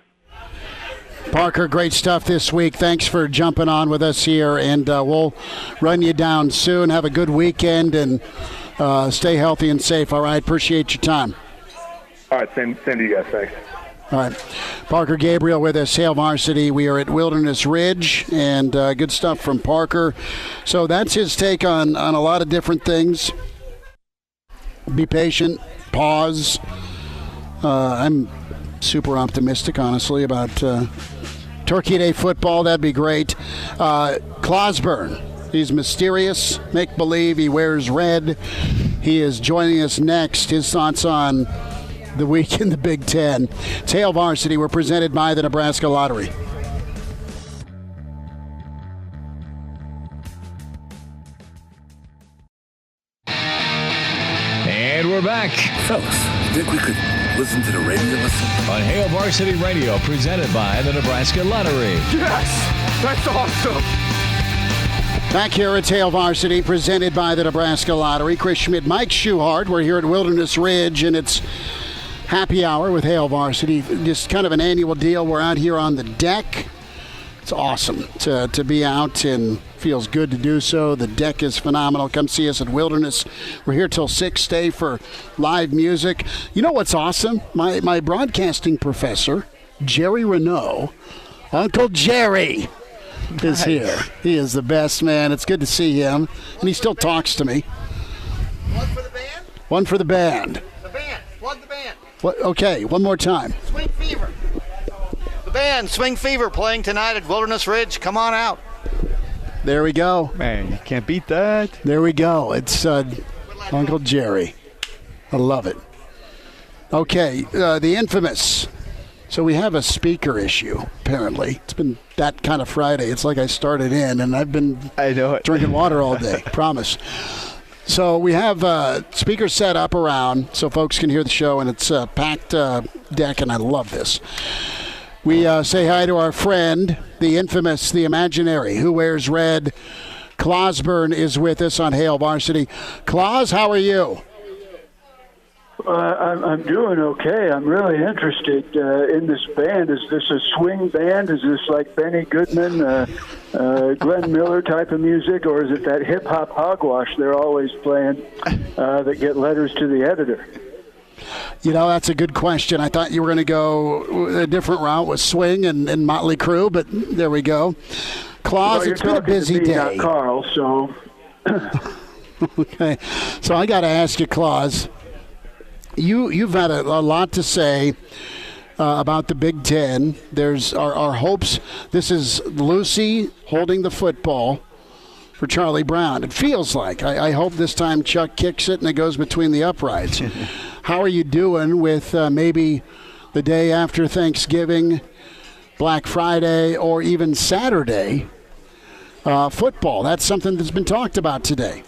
Parker, great stuff this week. Thanks for jumping on with us here, and we'll run you down soon. Have a good weekend, and stay healthy and safe. All right, appreciate your time. All right, same to you guys. Thanks. All right, Parker Gabriel with us, Hail Varsity. We are at Wilderness Ridge, and good stuff from Parker. So that's his take on a lot of different things. Be patient, pause. I'm super optimistic, honestly, about Turkey Day football. That'd be great. Clausburn, he's mysterious, make-believe, he wears red. He is joining us next. His thoughts on the week in the Big Ten. It's Hail Varsity. We're presented by the Nebraska Lottery. And we're back. Fellas, think we could listen to the radio lesson? On Hail Varsity Radio, presented by the Nebraska Lottery. Yes! That's awesome! Back here at Hail Varsity, presented by the Nebraska Lottery. Chris Schmidt, Mike Schuhart. We're here at Wilderness Ridge, and it's happy hour with Hail Varsity. Just kind of an annual deal. We're out here on the deck. It's awesome to be out, and feels good to do so. The deck is phenomenal. Come see us at Wilderness. We're here till 6. Stay for live music. You know what's awesome? My broadcasting professor, Jerry Renault, Uncle Jerry, is here. He is the best, man. It's good to see him, and he still talks to me. One for the band? One for the band. The band. Plug the band. What? Okay, one more time. Swing Fever. The band, Swing Fever, playing tonight at Wilderness Ridge. Come on out. There we go. Man, you can't beat that. There we go. It's Uncle Jerry. I love it. Okay, the infamous. So we have a speaker issue, apparently. It's been that kind of Friday. It's like I started in, and I've been drinking water all day. Promise. So we have speakers set up around so folks can hear the show, and it's a packed deck, and I love this. We say hi to our friend, the infamous, the imaginary, who wears red. Clausburn is with us on Hail Varsity. Claus, how are you? I'm doing okay. I'm really interested in this band. Is this a swing band? Is this like Benny Goodman, Glenn Miller type of music, or is it that hip-hop hogwash they're always playing that get letters to the editor? You know, that's a good question. I thought you were going to go a different route with swing and Motley Crue, but there we go. Claus, well, it's been a busy day. Not Carl, so. Okay. So I got to ask you, Claus, you've had a lot to say about the Big Ten. There's our hopes. This is Lucy holding the football for Charlie Brown. It feels like. I hope this time Chuck kicks it and it goes between the uprights. How are you doing with maybe the day after Thanksgiving, Black Friday, or even Saturday football? That's something that's been talked about today.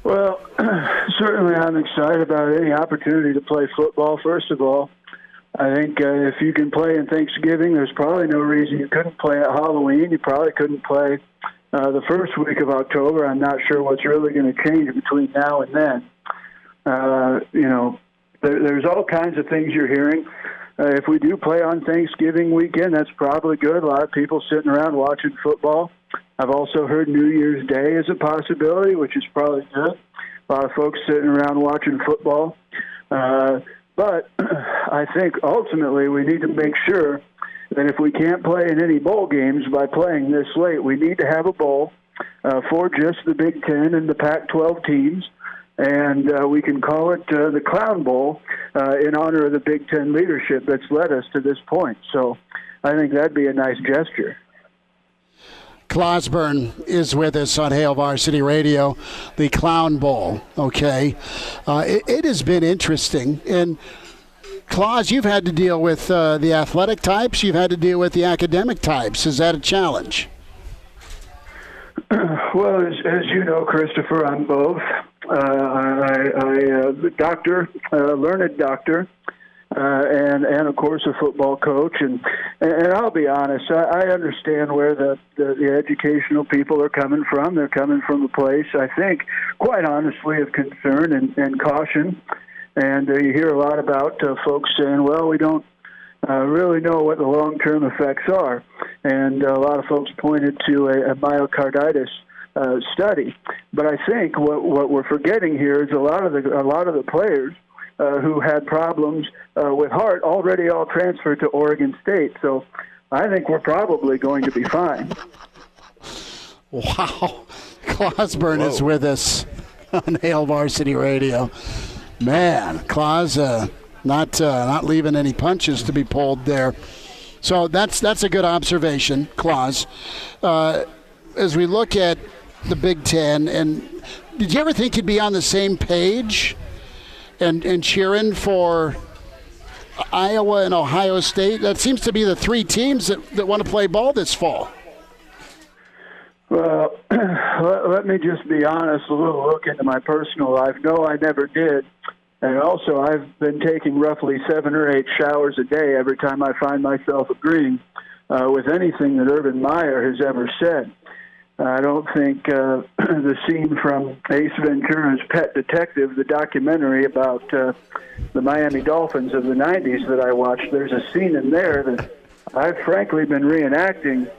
Well, certainly I'm excited about any opportunity to play football, first of all. I think if you can play in Thanksgiving, there's probably no reason you couldn't play at Halloween. You probably couldn't play the first week of October. I'm not sure what's really going to change between now and then. There's all kinds of things you're hearing. If we do play on Thanksgiving weekend, that's probably good. A lot of people sitting around watching football. I've also heard New Year's Day is a possibility, which is probably good. A lot of folks sitting around watching football. But I think ultimately we need to make sure that if we can't play in any bowl games by playing this late, we need to have a bowl for just the Big Ten and the Pac-12 teams. And we can call it the Clown Bowl in honor of the Big Ten leadership that's led us to this point. So I think that'd be a nice gesture. Clausburn is with us on Hail Varsity Radio, the Clown Bowl, okay? It has been interesting. And, Claus, you've had to deal with the athletic types. You've had to deal with the academic types. Is that a challenge? Well, as you know, Christopher, I'm both. I'm a doctor, learned doctor, and of course a football coach. And I'll be honest, I understand where the educational people are coming from. They're coming from a place, I think, quite honestly, of concern and caution. And you hear a lot about folks saying, well, we don't really know what the long-term effects are. And a lot of folks pointed to a myocarditis study. But I think what we're forgetting here is a lot of the players who had problems with heart already all transferred to Oregon State. So I think we're probably going to be fine. Wow. Clausburn is with us on Hail Varsity Radio. Man, Claus not leaving any punches to be pulled there. So that's a good observation, Claus. As we look at the Big Ten, and did you ever think you'd be on the same page and cheering for Iowa and Ohio State? That seems to be the three teams that want to play ball this fall. Well, let me just be honest, a little look into my personal life. No, I never did. And also, I've been taking roughly 7 or 8 showers a day every time I find myself agreeing with anything that Urban Meyer has ever said. I don't think the scene from Ace Ventura's Pet Detective, the documentary about the Miami Dolphins of the 90s that I watched, there's a scene in there that I've frankly been reenacting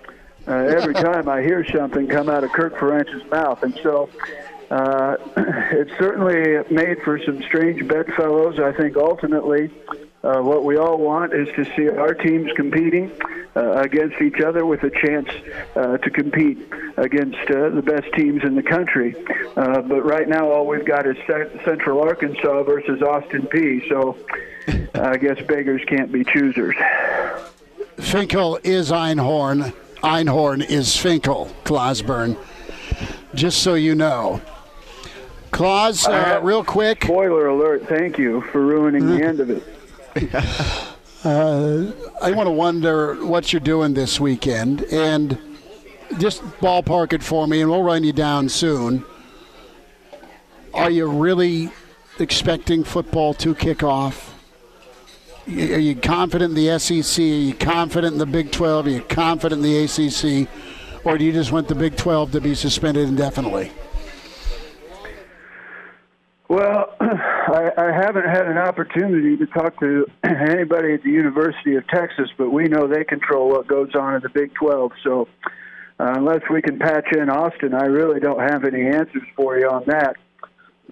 every time I hear something come out of Kirk Ferentz's mouth. And so it's certainly made for some strange bedfellows. I think ultimately what we all want is to see our teams competing against each other with a chance to compete against the best teams in the country. But right now all we've got is Central Arkansas versus Austin Peay. So I guess beggars can't be choosers. Finkel is Einhorn. Einhorn is Finkel, Clausburn. Just so you know. Claus, real quick. Spoiler alert, thank you for ruining the end of it. I want to wonder what you're doing this weekend, and just ballpark it for me, and we'll run you down soon. Are you really expecting football to kick off? Are you confident in the SEC? Are you confident in the Big 12? Are you confident in the ACC? Or do you just want the Big 12 to be suspended indefinitely? Well, I haven't had an opportunity to talk to anybody at the University of Texas, but we know they control what goes on in the Big 12. So unless we can patch in Austin, I really don't have any answers for you on that.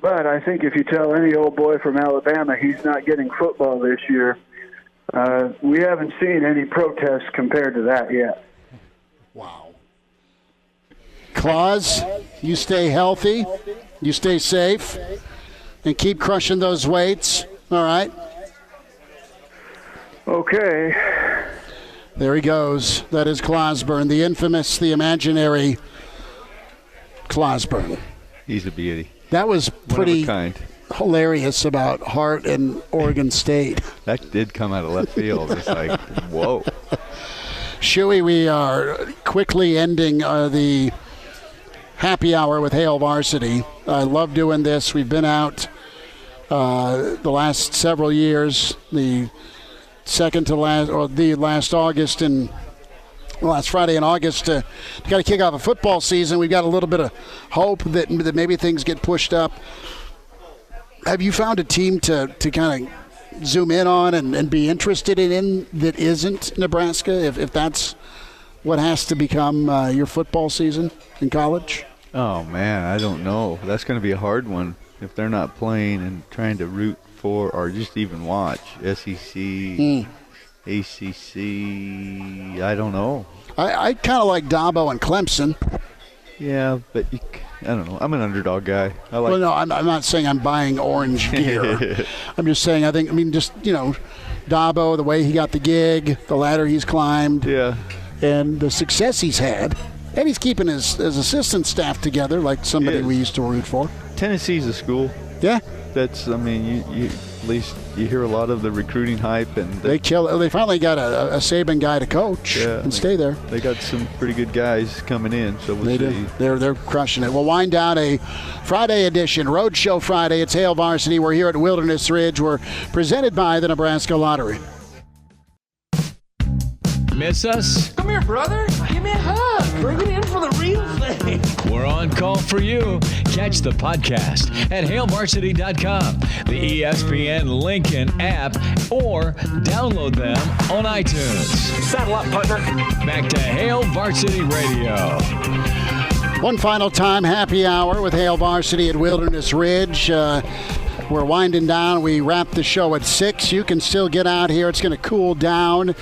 But I think if you tell any old boy from Alabama he's not getting football this year, we haven't seen any protests compared to that yet. Wow. Claus, you stay healthy, you stay safe, and keep crushing those weights, all right? Okay. There he goes. That is Clausburn, the infamous, the imaginary Clausburn. He's a beauty. That was pretty kind. Hilarious about Hart and Oregon State. That did come out of left field. It's like, whoa. Shuey, we are quickly ending the happy hour with Hail Varsity. I love doing this. We've been out the last several years. The second to last, or the last August and last Friday in August. Got to kick off a football season. We've got a little bit of hope that maybe things get pushed up. Have you found a team to kind of zoom in on and be interested in that isn't Nebraska, if that's what has to become your football season in college? Oh, man, I don't know. That's going to be a hard one if they're not playing and trying to root for or just even watch SEC, ACC. I don't know. I kind of like Dabo and Clemson. Yeah, but I don't know. I'm an underdog guy. Well, no, I'm not saying I'm buying orange gear. I'm just saying Dabo, the way he got the gig, the ladder he's climbed, and the success he's had, and he's keeping his assistant staff together like somebody we used to root for. Tennessee's a school. Yeah. That's, I mean, you at least you hear a lot of the recruiting hype, and they finally got a Saban guy to coach and stay there. They got some pretty good guys coming in, so we'll see. They're crushing it. We'll wind down a Friday edition, Roadshow Friday. It's Hail Varsity. We're here at Wilderness Ridge. We're presented by the Nebraska Lottery. Miss us? Come here, brother. Give me a hug. Bring it in for the real thing. We're on call for you. Catch the podcast at hailvarsity.com, the ESPN Lincoln app, or download them on iTunes. Saddle up, partner. Back to Hail Varsity Radio. One final time, happy hour with Hail Varsity at Wilderness Ridge. We're winding down. We wrap the show at 6. You can still get out here. It's going to cool down.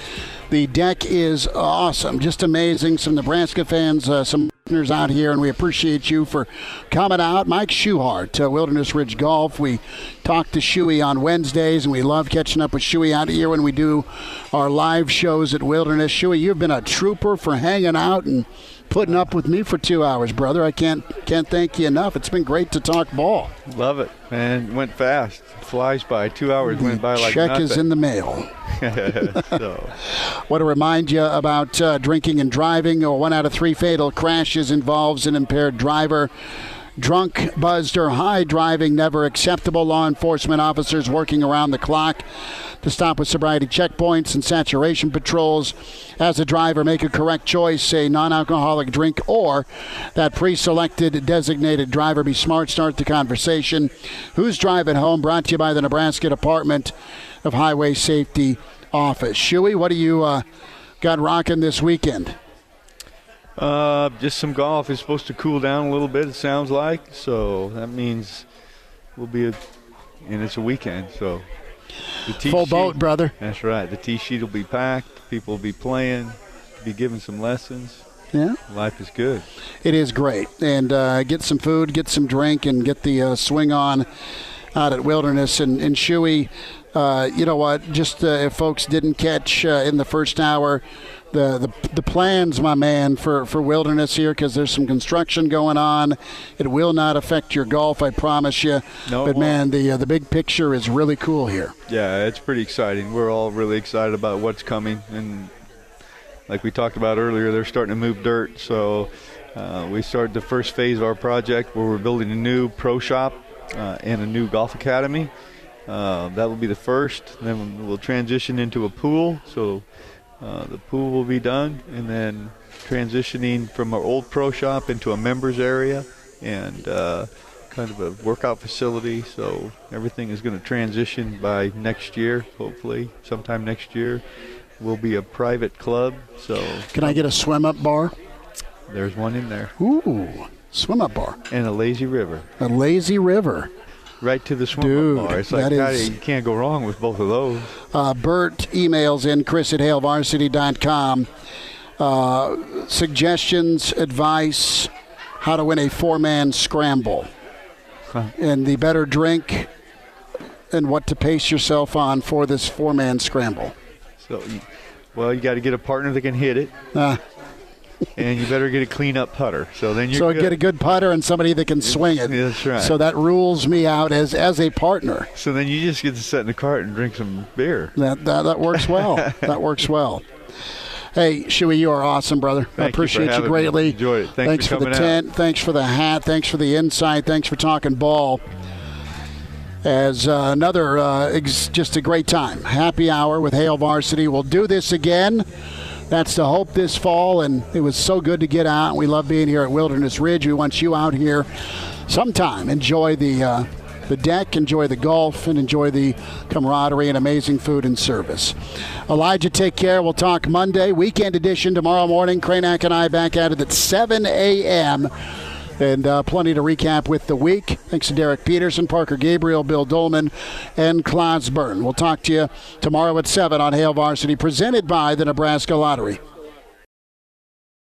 The deck is awesome, just amazing. Some Nebraska fans, some listeners out here, and we appreciate you for coming out. Mike Schuhart, Wilderness Ridge Golf. We talk to Shuey on Wednesdays, and we love catching up with Shuey out here when we do our live shows at Wilderness. Shuey, you've been a trooper for hanging out and putting up with me for 2 hours, brother. I can't thank you enough. It's been great to talk ball. Love it, man. It went fast. It flies by. 2 hours went by like check nothing. Is in the mail. So. Want to remind you about drinking and driving. 1 out of 3 fatal crashes involves an impaired driver. Drunk, buzzed, or high driving, never acceptable. Law enforcement officers working around the clock to stop with sobriety checkpoints and saturation patrols. As a driver, make a correct choice, a non-alcoholic drink or that pre-selected designated driver. Be smart, start the conversation. Who's Driving Home? Brought to you by the Nebraska Department of Highway Safety Office. Shuey, what do you got rocking this weekend? Just some golf. It's supposed to cool down a little bit, it sounds like. So that means we'll be and it's a weekend, so the tee full sheet, boat, brother. That's right. The tee sheet will be packed. People will be playing, be giving some lessons. Yeah. Life is good. It is great. And get some food, get some drink, and get the swing on out at Wilderness. And Shuey, you know what? Just if folks didn't catch in the first hour, the plans, my man, for Wilderness here, because there's some construction going on. It will not affect your golf, I promise you. No, but, man, the big picture is really cool here. Yeah, it's pretty exciting. We're all really excited about what's coming. And like we talked about earlier, they're starting to move dirt. So we started the first phase of our project where we're building a new pro shop and a new golf academy. That will be the first. Then we'll transition into a pool. So the pool will be done, and then transitioning from our old pro shop into a members area and kind of a workout facility. So everything is going to transition by next year, hopefully sometime next year. We'll be a private club. So can I get a swim-up bar? There's one in there. Ooh, swim-up bar. And a lazy river. A lazy river. Right to the swim-up bar. It's like, you can't go wrong with both of those. Bert emails in, chris@hailvarsity.com. Suggestions, advice, how to win a 4-man scramble. And the better drink and what to pace yourself on for this 4-man scramble. So, you got to get a partner that can hit it. And you better get a clean-up putter. So then you get a good putter and somebody that can swing it. That's right. So that rules me out as a partner. So then you just get to sit in the cart and drink some beer. That works well. That works well. Hey, Shuey, you are awesome, brother. I appreciate you greatly. Enjoyed it. Thanks for the tent. Thanks for the hat. Thanks for the insight. Thanks for talking ball. As another, just a great time. Happy hour with Hail Varsity. We'll do this again. That's the hope this fall, and it was so good to get out. We love being here at Wilderness Ridge. We want you out here sometime. Enjoy the deck, enjoy the golf, and enjoy the camaraderie and amazing food and service. Elijah, take care. We'll talk Monday, weekend edition tomorrow morning. Cranack and I back at it at 7 a.m., and plenty to recap with the week. Thanks to Derek Peterson, Parker Gabriel, Bill Dolman, and Klaus Burton. We'll talk to you tomorrow at 7 on Hail Varsity, presented by the Nebraska Lottery.